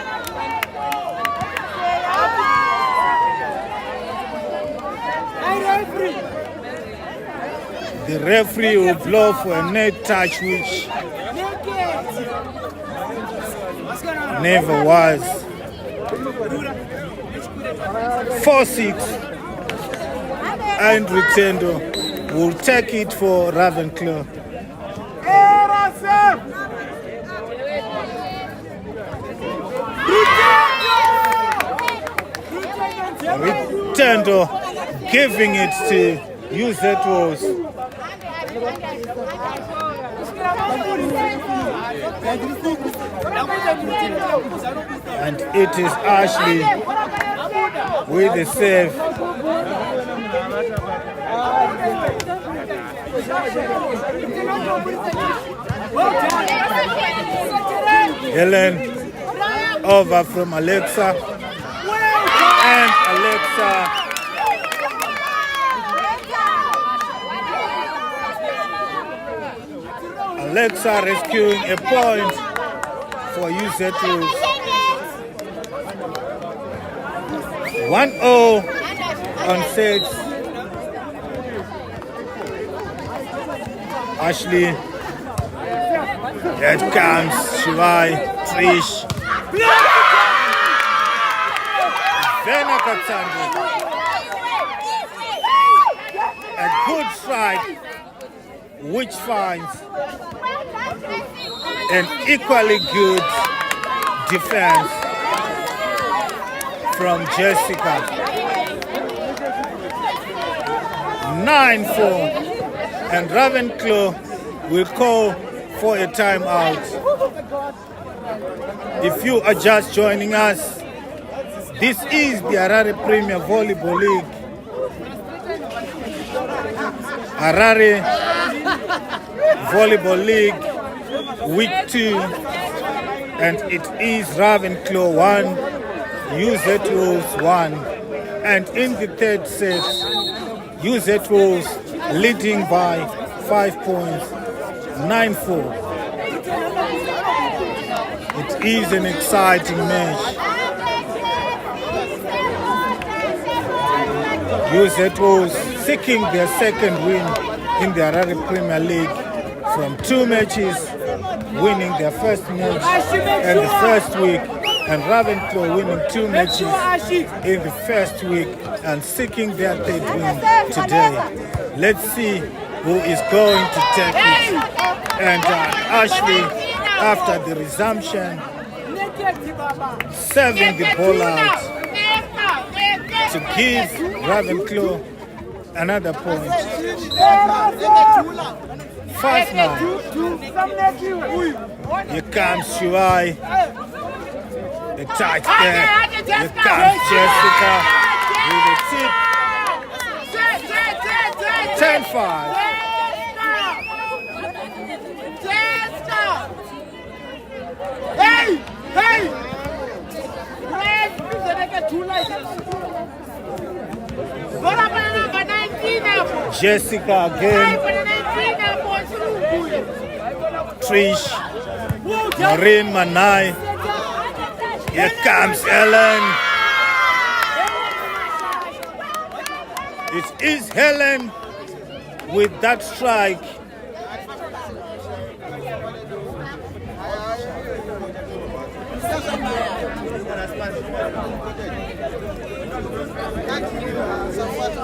The referee will blow for a net touch, which never was. 4-6. Andrew Tendo will take it for Ravenclaw. Tendo giving it to UZWOS. And it is Ashley with the save. Helen over from Alexa. And Alexa rescuing a point for UZWOS. 1-0 on sets. Ashley. Here it comes. Shivai. Trish. Vena Katsande. A good strike, which finds an equally good defense from Jessica. 9-4, and Ravenclaw will call for a timeout. If you are just joining us, this is the Harare Premier Volleyball League. Harare Volleyball League Week 2, and it is Ravenclaw 1, UZWOS 1, and in the third set, UZWOS leading by 5 points, 9-4. It is an exciting match. UZWOS seeking their second win in the Harare Premier League from 2 matches, winning their first match in the first week, and Ravenclaw winning 2 matches in the first week and seeking their third win today. Let's see who is going to take it. And Ashley, after the resumption, serving the ball out to give Ravenclaw another point. 5-9. Here comes Shuai. The tight there. Here comes Jessica with the tip. 10-5. Hey! Jessica again. Trish. Maureen Manai. Here comes Helen. It is Helen with that strike.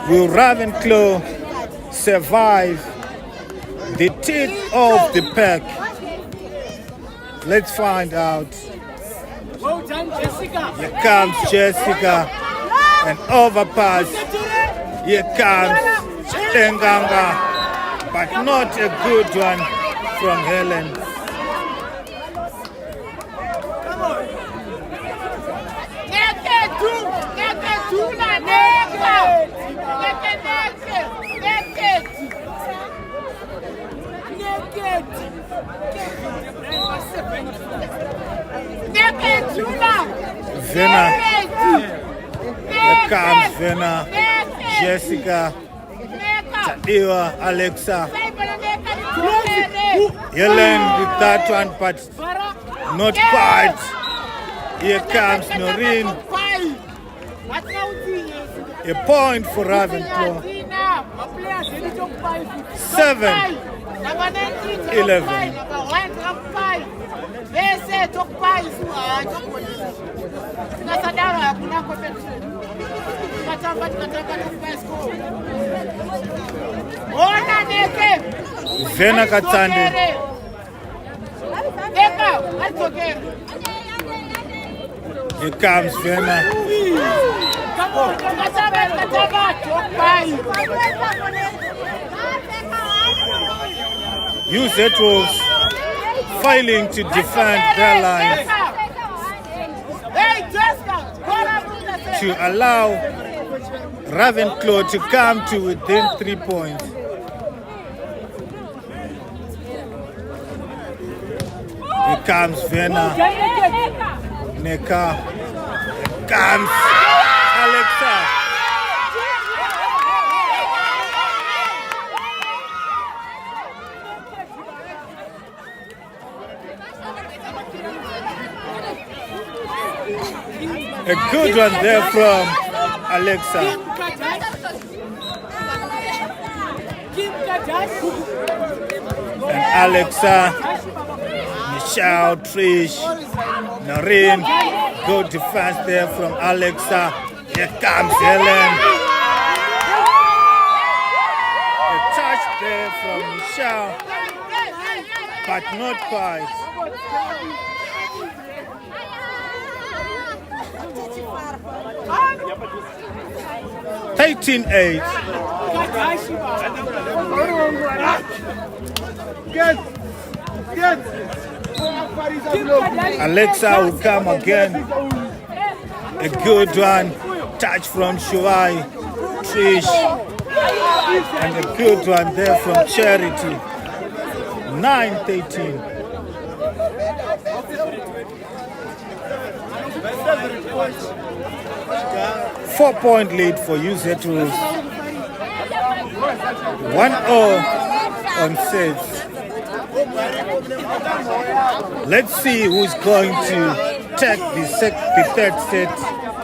Will Ravenclaw survive the teeth of the pack? Let's find out. Well done, Jessica. Here comes Jessica. An overpass. Here comes Tenganga. But not a good one from Helen. comes Vena, Jessica, Tadiwa, Alexa. Helen with that one, but not quite. Here comes Noreen. A point for Ravenclaw. 7-11. Vena Katsande. Here comes Vena. Use it was failing to defend their lines to allow Ravenclaw to come to within 3 points. Here comes Vena. Neka. Here comes Alexa. A good one there from Alexa. And Alexa, Michelle, Trish, Noreen, good defense there from Alexa. Here comes Helen. A touch there from Michelle, but not quite. 18-8. Alexa will come again. A good one. Touch from Shuai, Trish. And a good one there from Charity. 9-13. Four-point lead for UZ Rules. 1-0 on sets. Let's see who's going to take the third set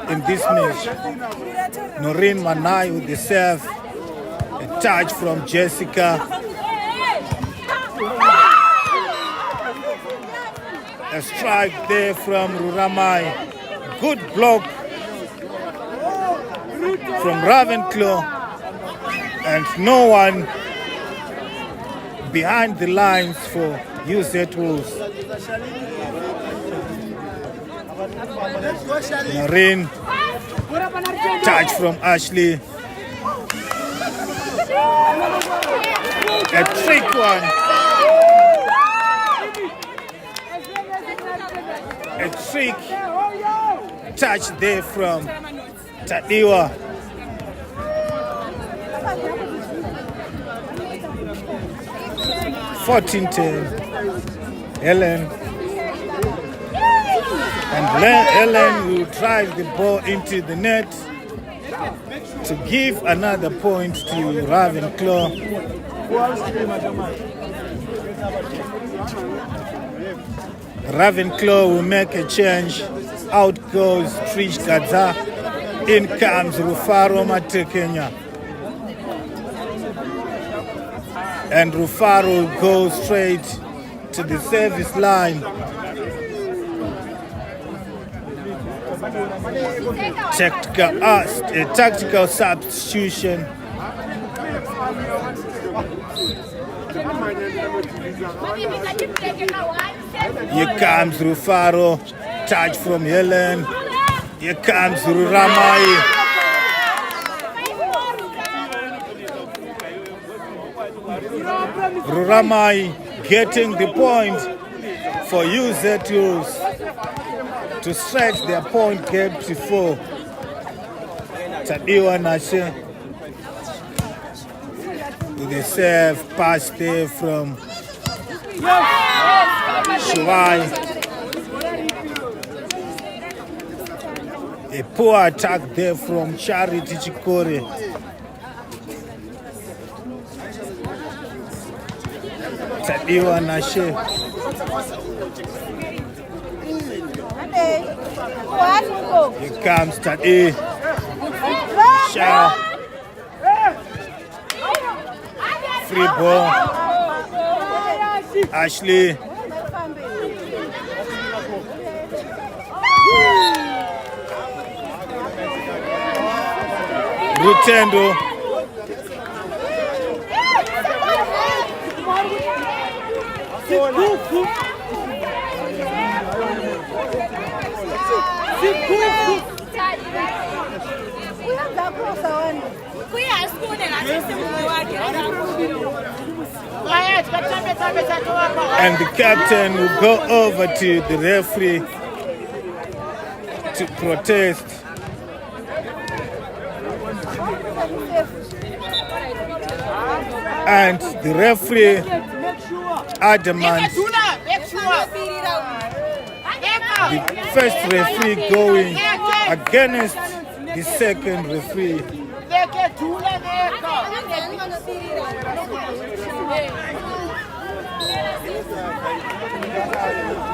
in this match. Noreen Manai with the serve. A touch from Jessica. A strike there from Ruramai. Good block from Ravenclaw. And no one behind the lines for UZ Wolves. Noreen. Touch from Ashley. A trick one. A trick touch there from Tadiwa. Helen. And Helen will drive the ball into the net to give another point to Ravenclaw. Ravenclaw will make a change. Out goes Trish Gaza. In comes Rufaro Matekenya. And Rufaro goes straight to the service line. A tactical substitution. Here comes Rufaro. Touch from Helen. Here comes Ruramai. Ruramai getting the point for UZ2s to stretch their point gap to 4. Tadiwa Nashe with a serve pass there from Shuai. A poor attack there from Charity Chikore. Tadiwa Nashe. Here comes Tadi. Shao. Free ball. Ashley. Rutendo. And the captain will go over to the referee to protest. And the referee adamant. The first referee going against the second referee.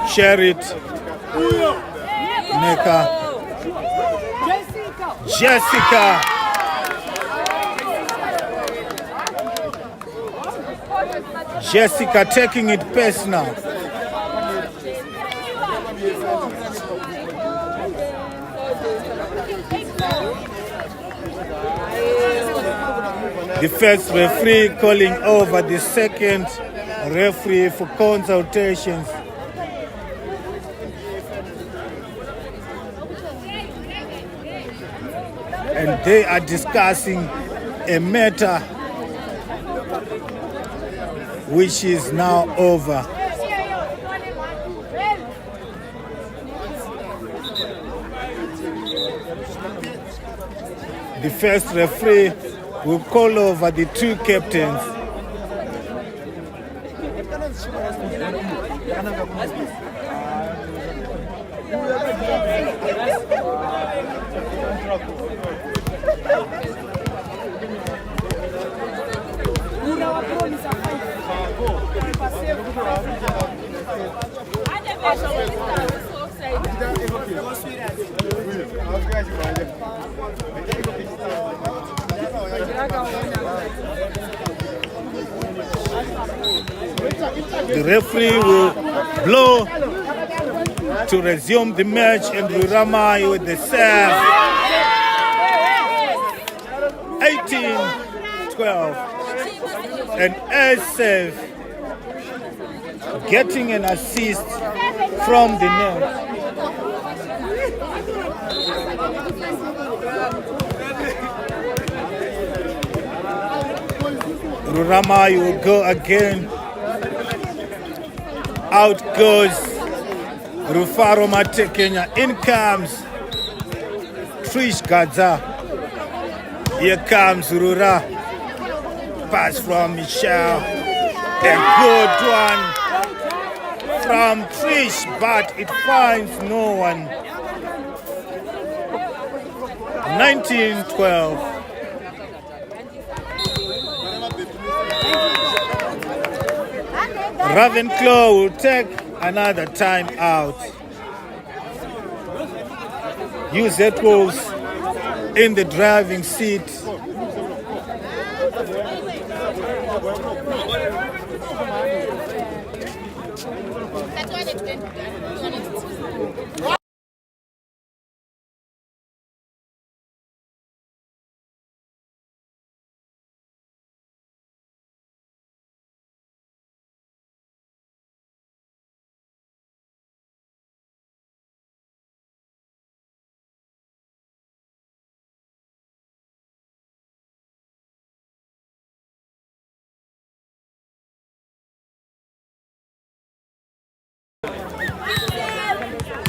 Sherit, Neka, Jessica. Jessica taking it personal. The first referee calling over the second referee for consultations. And they are discussing a matter which is now over. The first referee will call over the two captains. The referee will blow to resume the match, and Ruramai with the serve. 18-12. And Asif getting an assist from the net. Ruramai will go again. Out goes Rufaro Matekenya. In comes Trish Gaza. Here comes Rura. Pass from Michelle. A good one from Trish, but it finds no one. 19-12. Ravenclaw will take another time out. UZ Wolves in the driving seat.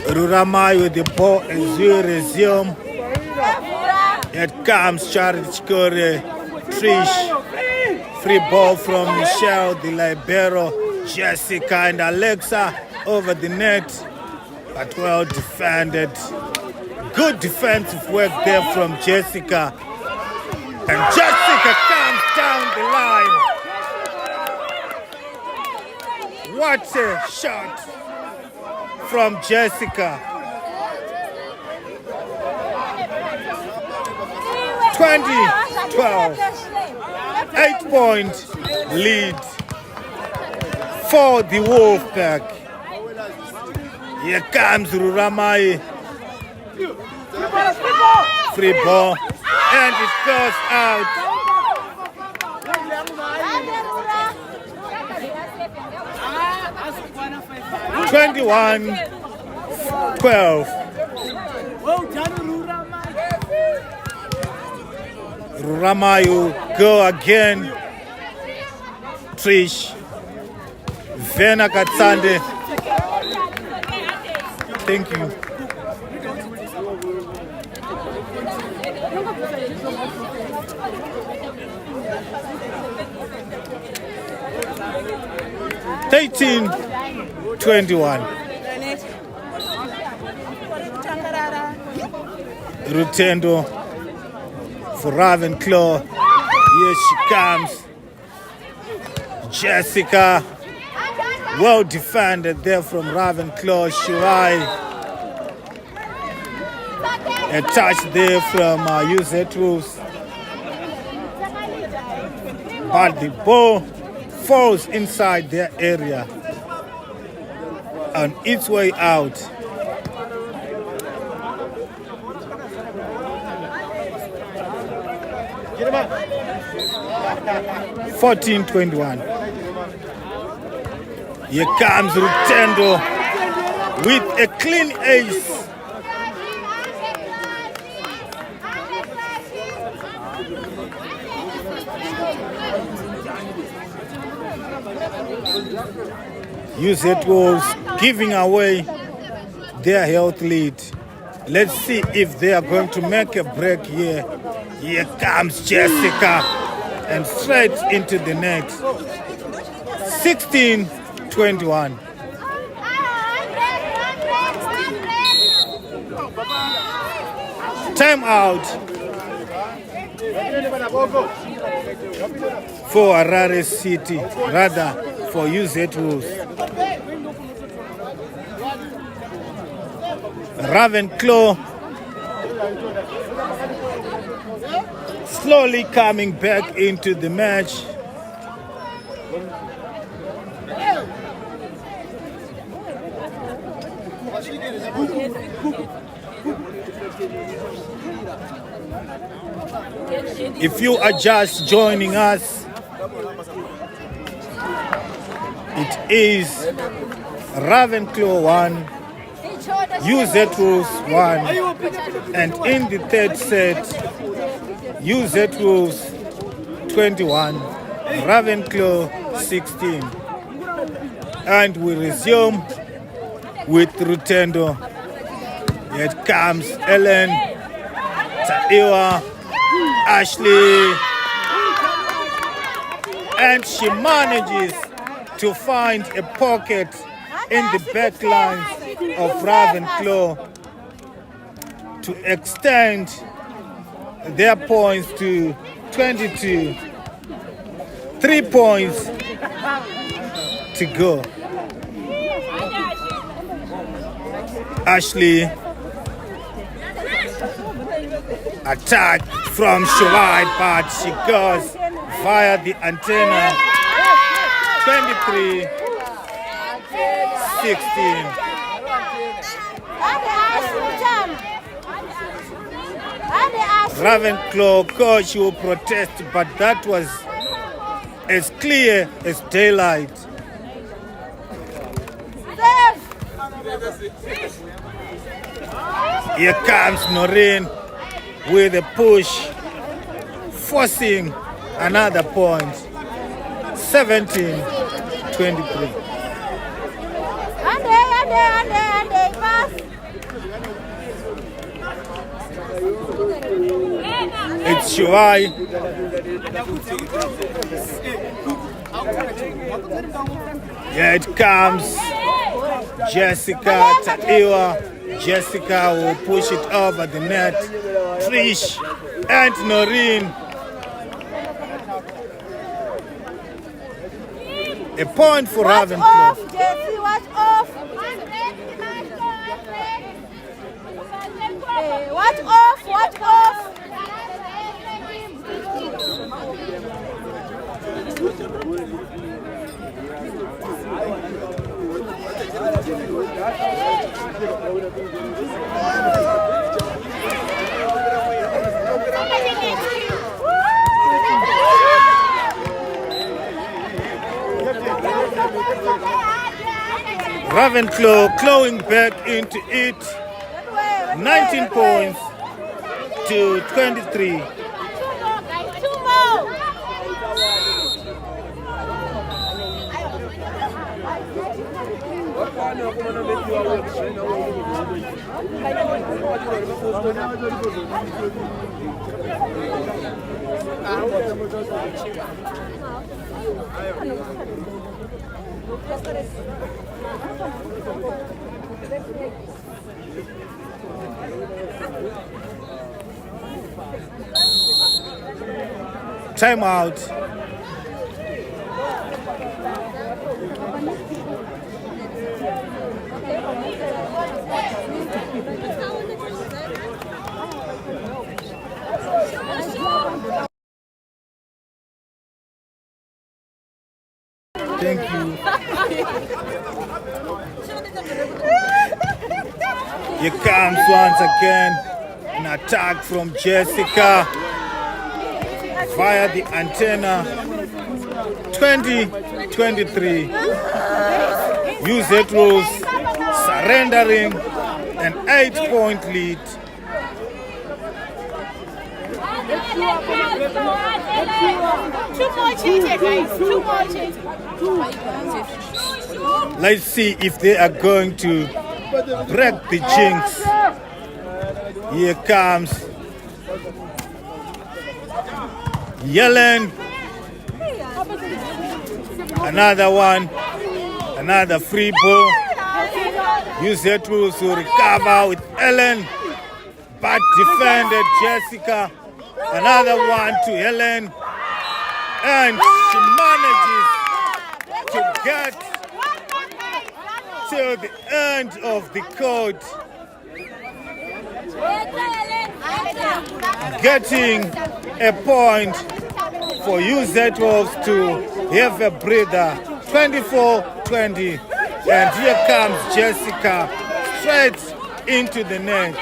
Ruramai with the ball as we resume. It comes Charity Chikore, Trish. Free ball from Michelle, the libero, Jessica and Alexa over the net. But well defended. Good defensive work there from Jessica. And Jessica comes down the line. What a shot from Jessica. 20-12. 8-point lead for the Wolfpack. Here comes Ruramai. Free ball. And it goes out. 21-12. Ramayu go again. Trish. Vena Katsande. Thank you. Eighteen, 21. Rutendo for Ravenclaw. Here she comes. Jessica. Well defended there from Ravenclaw. Shirai. A touch there from Uzetrus. But the ball falls inside their area on its way out. Get him up. 14-21. Here comes Rutendo with a clean ace. Uset was giving away their health lead. Let's see if they are going to make a break here. Here comes Jessica and straight into the net. 16-21. Time out for Harare City, rather for UZ Wolves. Ravenclaw slowly coming back into the match. If you are just joining us, it is Ravenclaw 1, UZ Wolves 1, and in the third set, UZ Wolves 21, Ravenclaw 16. And we resume with Rutendo. Here it comes Ellen, Taiwa, Ashley, and she manages to find a pocket in the back lines of Ravenclaw to extend their points to 22. 3 points to go. Ashley, attack from Shuai, but she goes via the antenna. 23-16. Ravenclaw coach will protest, but that was as clear as daylight. Here comes Noreen with a push, forcing another point. 17-23. It's Shuai. Here it comes. Jessica, Taiwa, Jessica will push it over the net. Trish and Noreen. A point for Ravenclaw. Watch off, Jesse, watch off. Hey, watch off, watch off. Ravenclaw clawing back into it. 19 points to 23. Time out. Thank you. Here comes once again an attack from Jessica via the antenna. 20-23. UZ Rose surrendering an 8-point lead. Two more changes, guys. Two more changes. Let's see if they are going to break the jinx. Here comes Yellen. Another one. Another free ball. UZ Rose to recover with Ellen, but defended Jessica. Another one to Helen, and she manages to get to the end of the court, getting a point for UZ Wolves to have a breather. 24-20, and here comes Jessica straight into the net.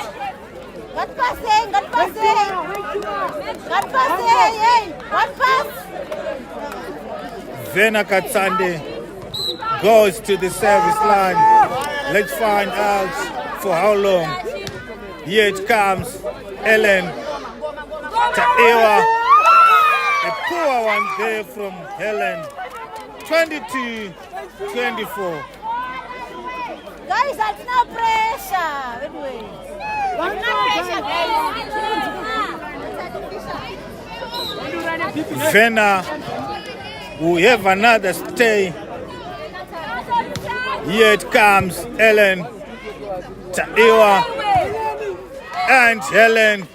Good passing, good passing. Good passing, hey, good pass. Vena Katsande goes to the service line. Let's find out for how long. Here it comes, Ellen Taewa. A poor one there from Helen. 22-24. Guys, that's no pressure. Wait. Vena will have another stay. Here it comes, Ellen Taewa and Helen.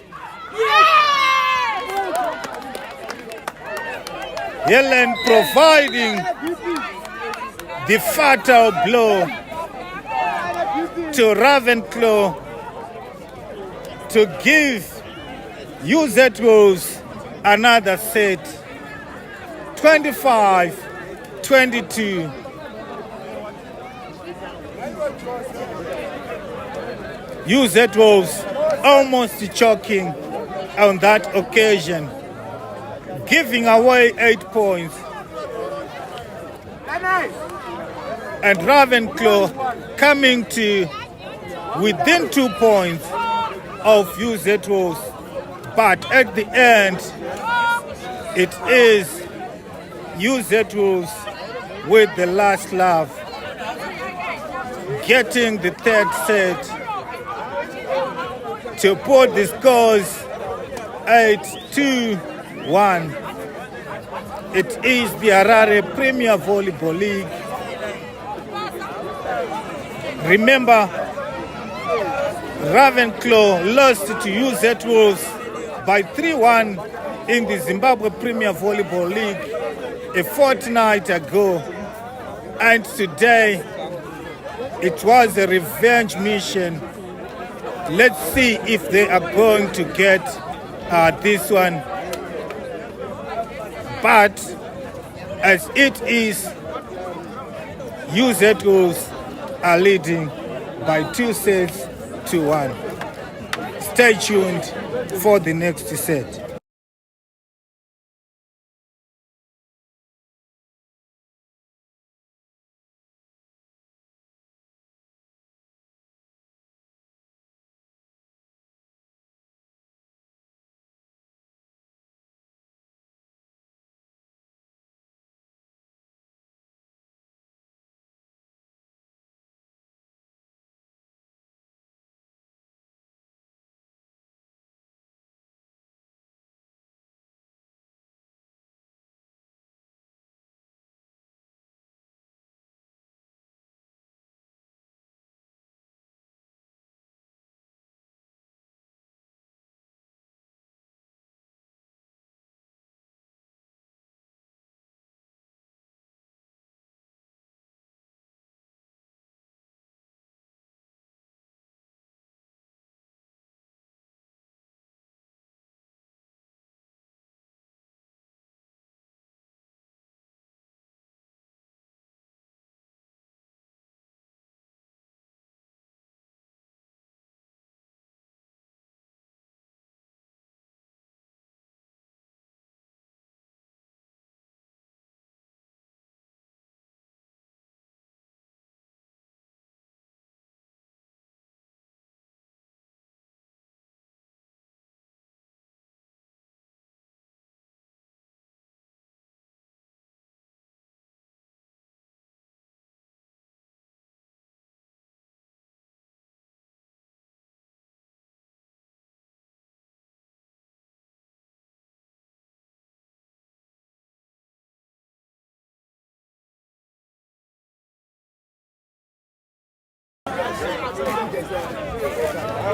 Helen providing the fatal blow to Ravenclaw to give UZ Rose another set. 25-22. UZ Rose almost choking on that occasion, giving away 8 points. And Ravenclaw coming to within 2 points of UZ Rose. But at the end, it is UZ Rose with the last laugh, getting the third set to put the scores 8-2-1. It is the Harare Premier Volleyball League. Remember, Ravenclaw lost to UZ Wolves by 3-1 in the Zimbabwe Premier Volleyball League a fortnight ago, and today it was a revenge mission. Let's see if they are going to get this one. But as it is, UZ Wolves are leading by 2-1. Stay tuned for the next set.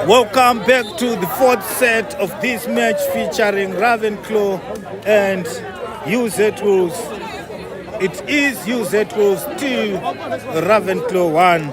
Welcome back to the fourth set of this match featuring Ravenclaw and UZ Wolves. It is UZ Wolves 2, Ravenclaw 1.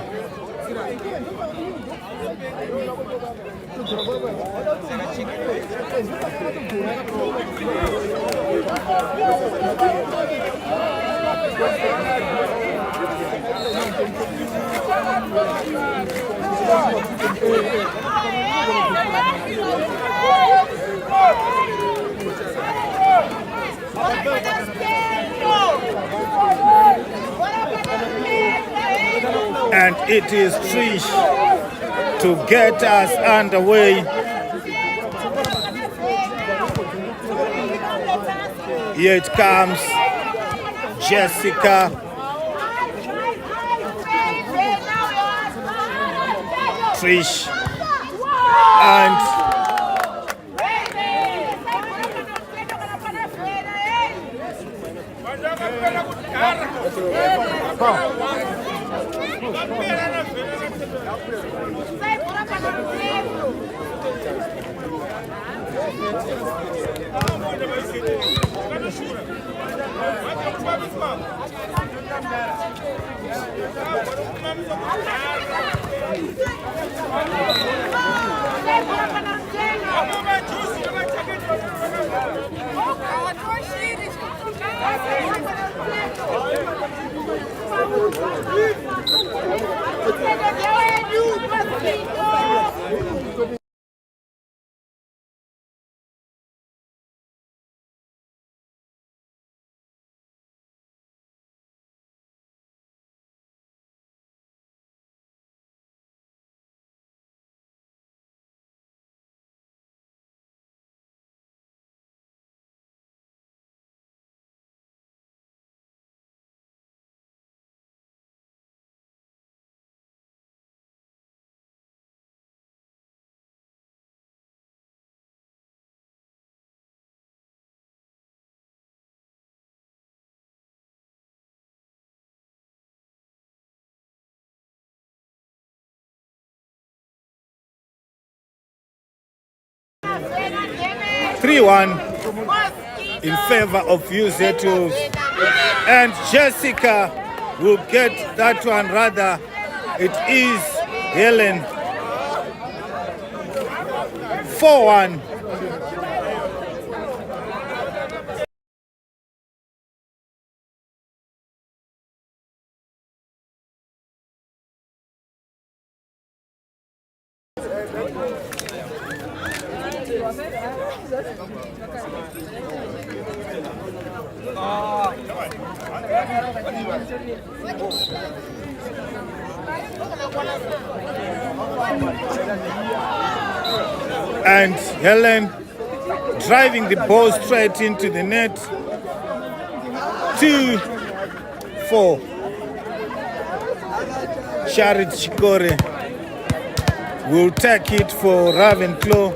And it is Trish to get us underway. Here it comes, Jessica. Trish and 3-1 in favor of UZ2. And Jessica will get that one, rather it is Helen. 4-1. And Helen driving the ball straight into the net. 2-4. Charit Chikore will take it for Ravenclaw.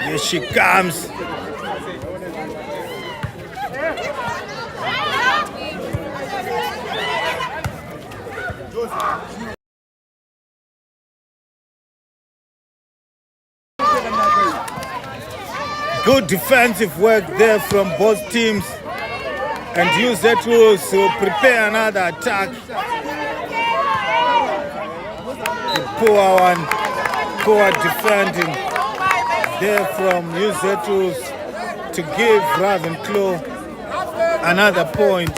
Here she comes. Good defensive work there from both teams, and UZ will prepare another attack. The poor defending there from UZ to give Ravenclaw another point.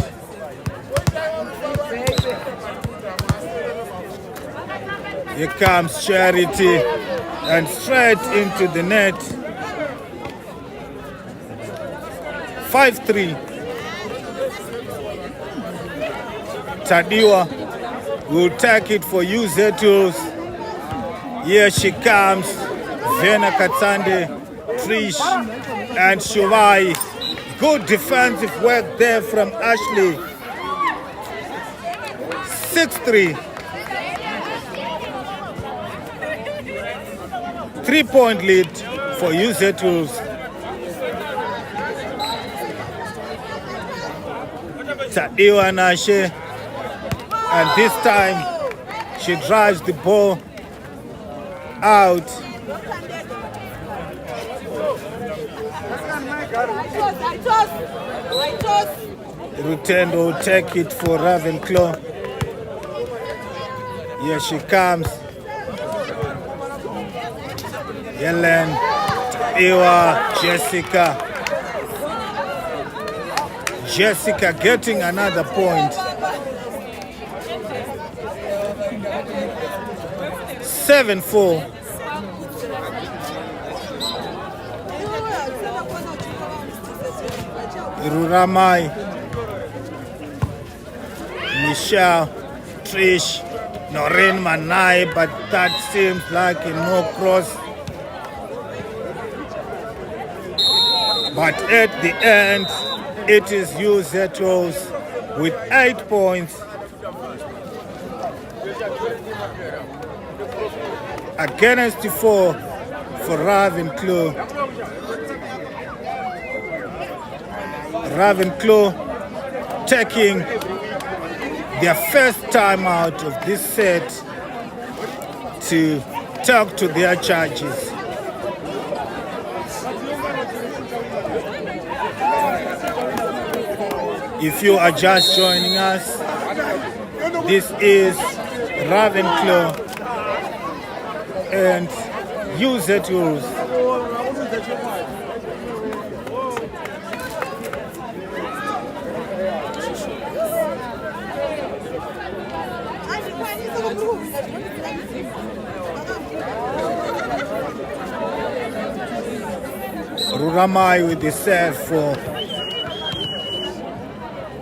Here comes Charity and straight into the net. 5-3. Tadiwa will take it for UZ2. Here she comes. Vena Katsande, Trish, and Shuvai. Good defensive work there from Ashley. 6-3. 3-point lead for UZ2. Tadiwa Nashe, and this time she drives the ball out. Rutendo will take it for Ravenclaw. Here she comes. Helen, Tadiwa, Jessica. Jessica getting another point. 7-4. Ruramai, Michelle, Trish, Noreen Manai, but that seems like a no cross. But at the end, it is UZ2 with 8 points against 4 for Ravenclaw. Ravenclaw taking their first time out of this set to talk to their judges. If you are just joining us, this is Ravenclaw and UZ2. Ruramai with the serve for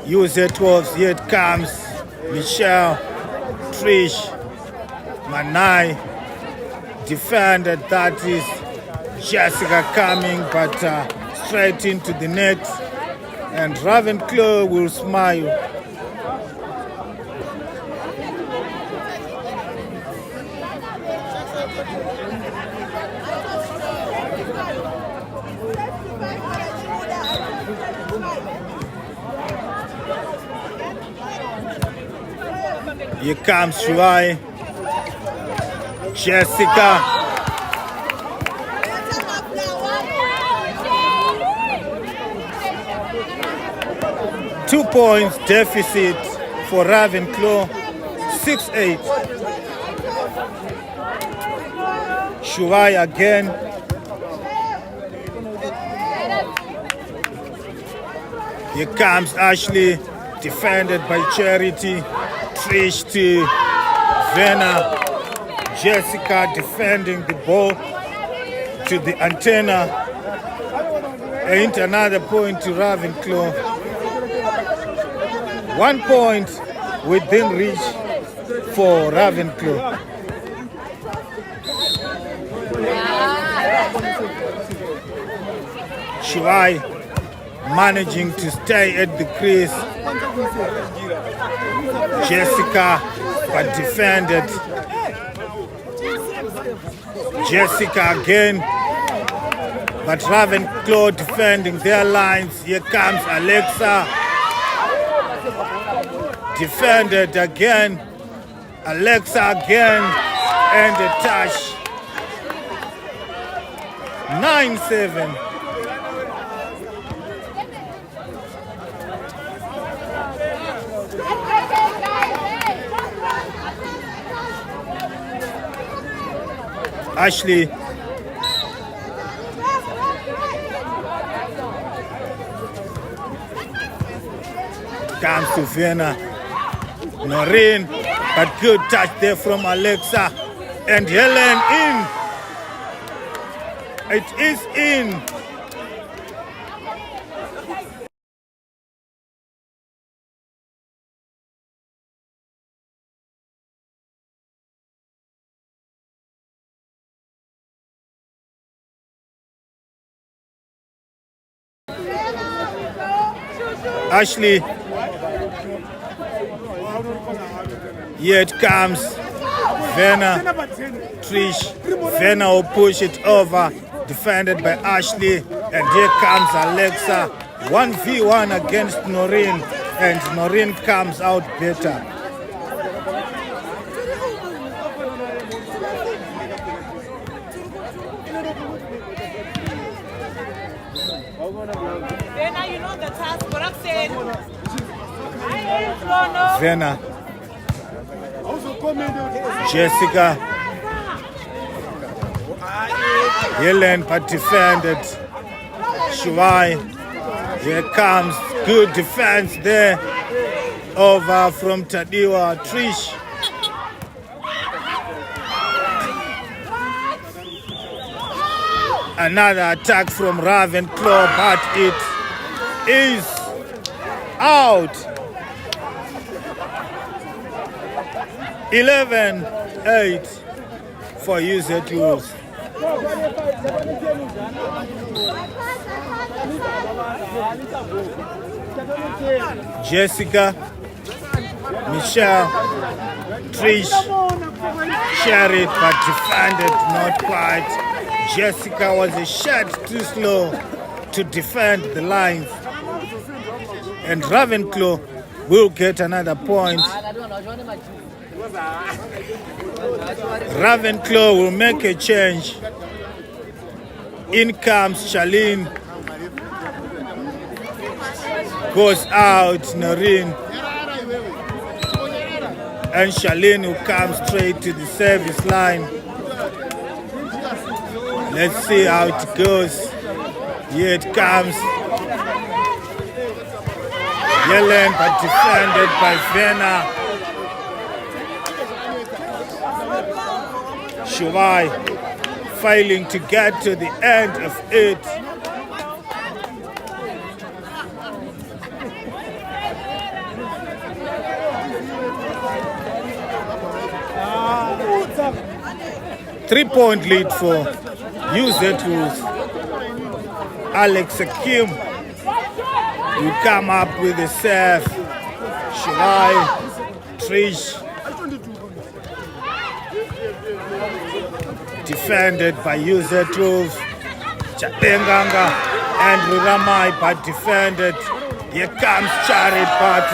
UZ12. Here it comes. Michelle, Trish, Manai. Defender, that is Jessica coming, but straight into the net. And Ravenclaw will smile. Here comes Shuai. Jessica points deficit for Ravenclaw, 6-8. Shuai again. Here comes Ashley, defended by Charity. Trish to Vena. Jessica defending the ball to the antenna. And another point to Ravenclaw. 1 point within reach for Ravenclaw. Shuai managing to stay at the crease. Jessica but defended. Jessica again, but Ravenclaw defending their lines. Here comes Alexa. Defended again. Alexa again, and a touch. 9-7. Ashley comes to Vienna. Noreen, but good touch there from Alexa. And Helen in. It is in. Ashley, here it comes. Vena, Trish. Vena will push it over, defended by Ashley. And here comes Alexa. 1v1 against Noreen, and Noreen comes out better. Vena, Jessica, Helen but defended. Shuai, here comes, good defense there, over from Tadiwa. Trish, another attack from Ravenclaw, but it is out. 11-8 for user tools. Jessica, Michelle, Trish, Sherry, but defended not quite. Jessica was a shade too slow to defend the lines. And Ravenclaw will get another point. Ravenclaw will make a change. In comes Charlene. Goes out Noreen. And Charlene will come straight to the service line. Let's see how it goes. Here it comes. Helen, but defended by Vena. Shuai failing to get to the end of it. Three-point lead for UZ2's Alex Akim. You come up with a serve. Shuai, Trish, defended by user tools. Chatenganga and Ruramai, but defended. Here comes Charit, but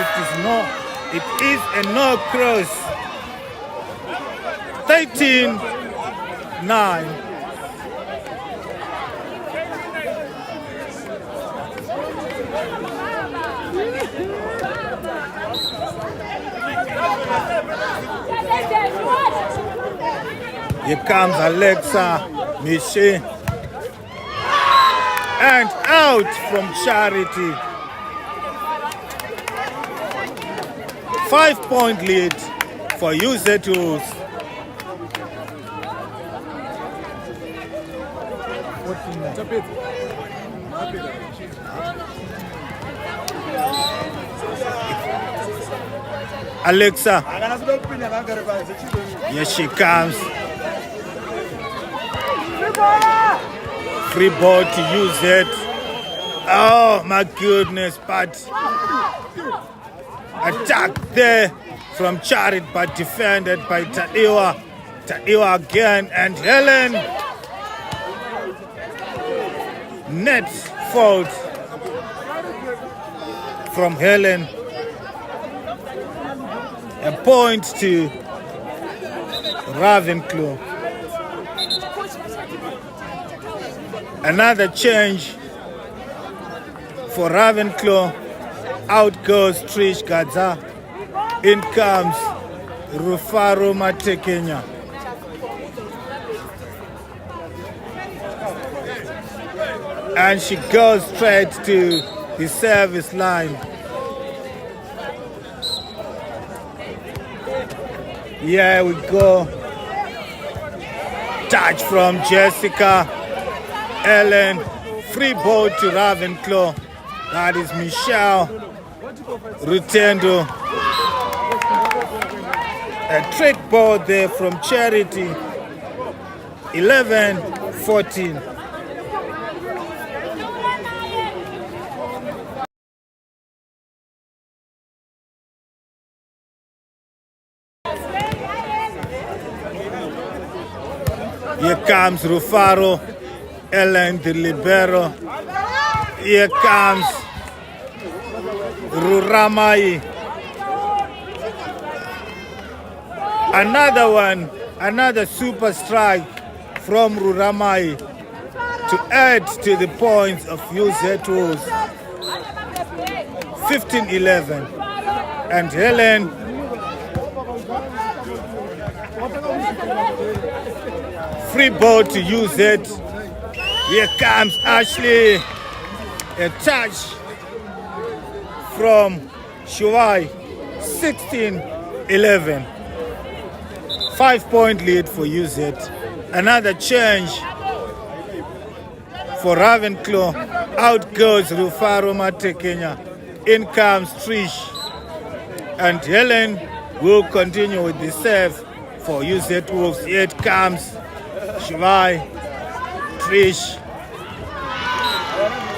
it is a no cross. 13-9. Here comes Alexa Michi. And out from Charity. 5-point lead for UZ2s. Alexa. Here she comes. Free ball to UZ. Oh my goodness, but attack there from Charity, but defended by Taiwa. Taiwa again, and Helen. Net fault from Helen. A point to Ravenclaw. Another change for Ravenclaw. Out goes Trish Gaza. In comes Rufaro Matekenya. And she goes straight to the service line. Here we go. Touch from Jessica. Ellen. Free ball to Ravenclaw. That is Michelle Rutendo. A trick ball there from Charity. 11-14. Here comes Rufaro, Ellen the libero. Here comes Ruramai. Another one, another super strike from Ruramai to add to the points of UZ2s. 15-11. And Helen free ball to use it. Here comes Ashley. A touch from Shuai. 16-11. 5-point lead for UZ. Another change for Ravenclaw. Out goes Rufaro Matekenya. In comes Trish. And Helen will continue with the serve for UZ Wolves. Here it comes Shivai, Trish,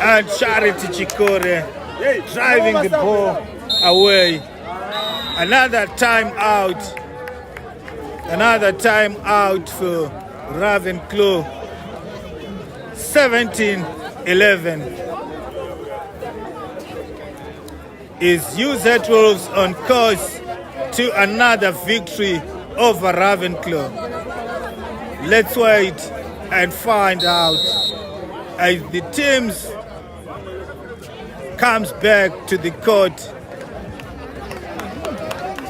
and Charity Chikore driving the ball away. Another time out for Ravenclaw. 17-11. Is UZ Wolves on course to another victory over Ravenclaw? Let's wait and find out as the teams comes back to the court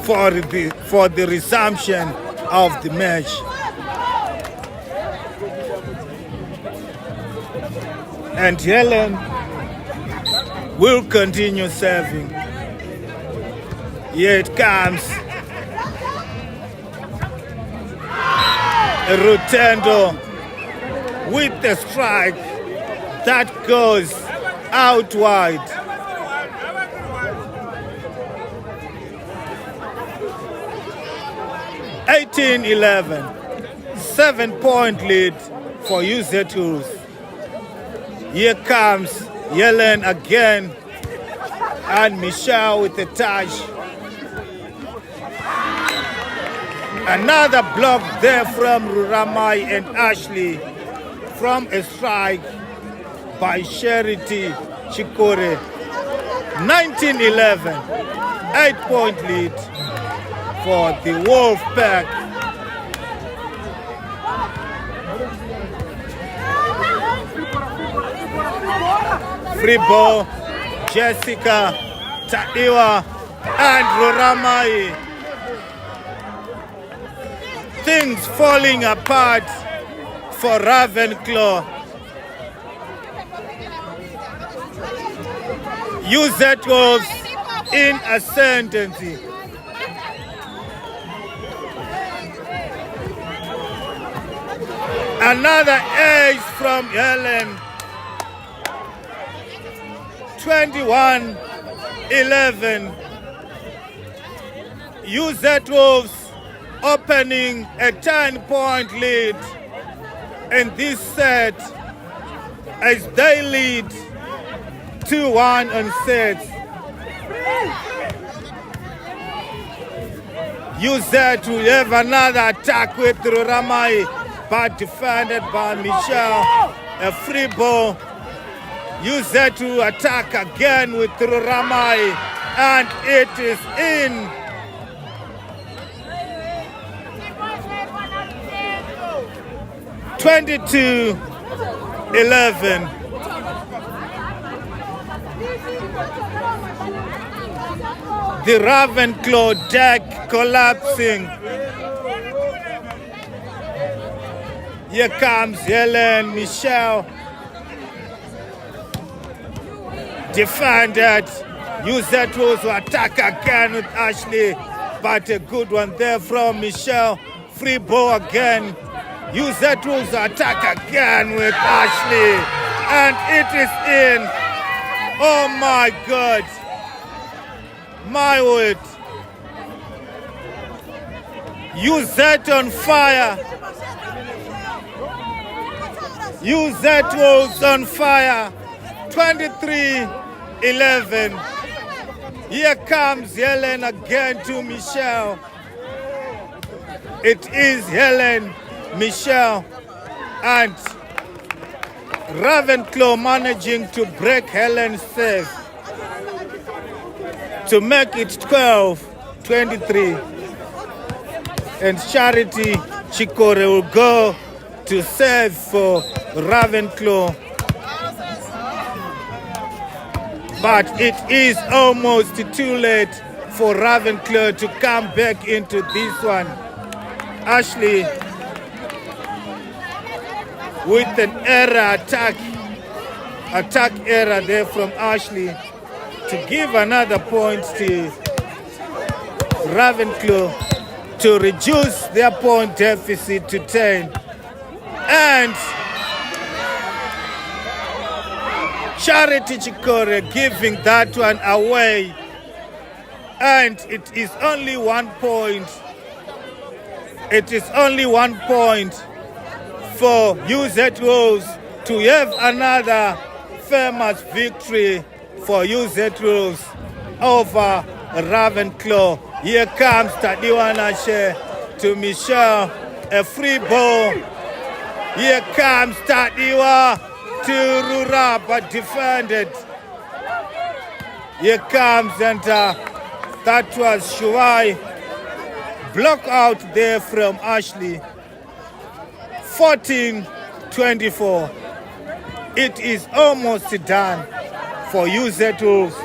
for the resumption of the match. And Helen will continue serving. Here it comes. Rotendo with the strike that goes out wide. (18-11). 7-point lead for UZ2s. Here comes Yellen again, and Michelle with the touch. Another block there from Ruramai and Ashley from a strike by Charity Chikore. 19-11, 8-point lead for the Wolf Pack. Free ball, Jessica, Taiwa, and Ruramai. things falling apart for Ravenclaw. UZ Wolves in ascendancy. Another ace from Helen. 21-11. UZ Wolves opening a 10-point lead in this set as they lead 2-1 on sets. UZ will have another attack with Ruramai, but defended by Michelle. A free ball. UZ to attack again with Ruramai, and it is in. (22-11). The Ravenclaw deck collapsing. Here comes Helen. Michelle defended. UZ Wolves to attack again with Ashley, but a good one there from Michelle. Free ball again. UZ Wolves to attack again with Ashley, and it is in. Oh my God. My word. UZ on fire. UZ Wolves on fire. 23-11. Here comes Helen again to Michelle. It is Helen, Michelle, and Ravenclaw managing to break Helen's save to make it 12-23. And Charity Chikore will go to serve for Ravenclaw. But it is almost too late for Ravenclaw to come back into this one. Ashley with an error attack error there from Ashley to give another point to Ravenclaw to reduce their point deficit to 10. And Charity Chikore giving that one away. And it is only 1 point. It is only 1 point for UZ Wolves to have another famous victory for UZ Wolves over Ravenclaw. Here comes Tadiwa Nashe to Michelle. A free ball. Here comes Tadiwa to Rura, but defended. Here comes, and that was Shuai. Block out there from Ashley. 14-24. It is almost done for UZ Wolves.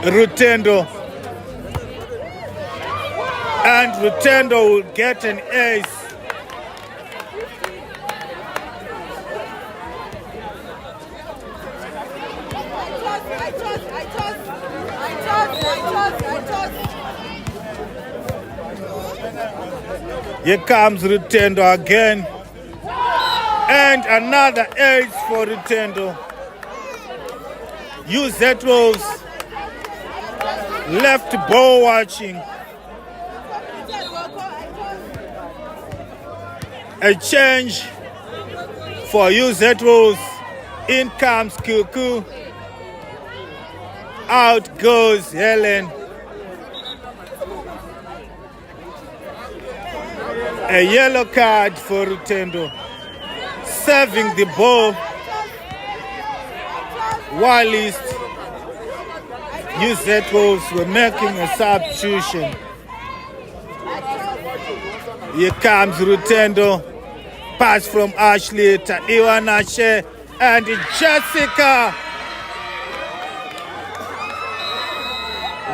Rutendo. And Rutendo will get an ace. Here comes Rutendo again. And another ace for Rutendo. UZ Wolves left ball watching. A change for UZ Wolves. In comes Kuku. Out goes Helen. A yellow card for Rutendo. Serving the ball. Whilst UZ Wolves were making a substitution. Here comes Rutendo. Pass from Ashley, Tadiwa Nashe, and Jessica.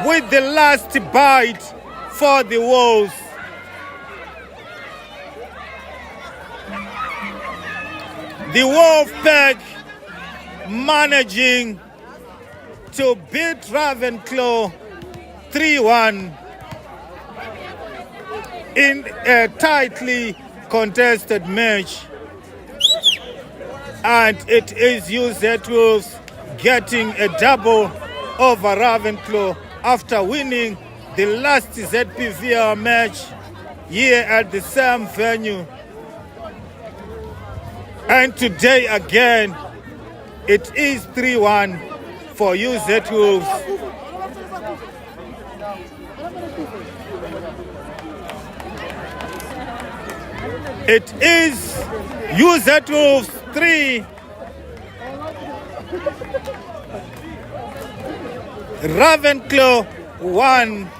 with the last bite for the Wolves. The Wolfpack managing to beat Ravenclaw 3-1 in a tightly contested match. And it is UZ Wolves getting a double over Ravenclaw after winning the last ZPVL match here at the same venue. And today again, it is 3-1 for UZ Wolves. It is UZ Wolves 3, Ravenclaw 1.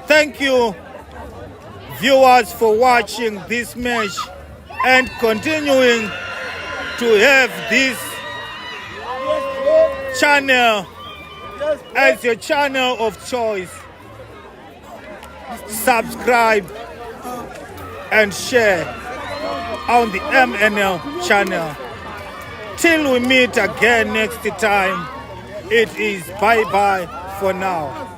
Thank you, viewers, for watching this match and continuing to have this channel as your channel of choice. Subscribe and share on the MNL channel. Till we meet again next time, it is bye-bye for now.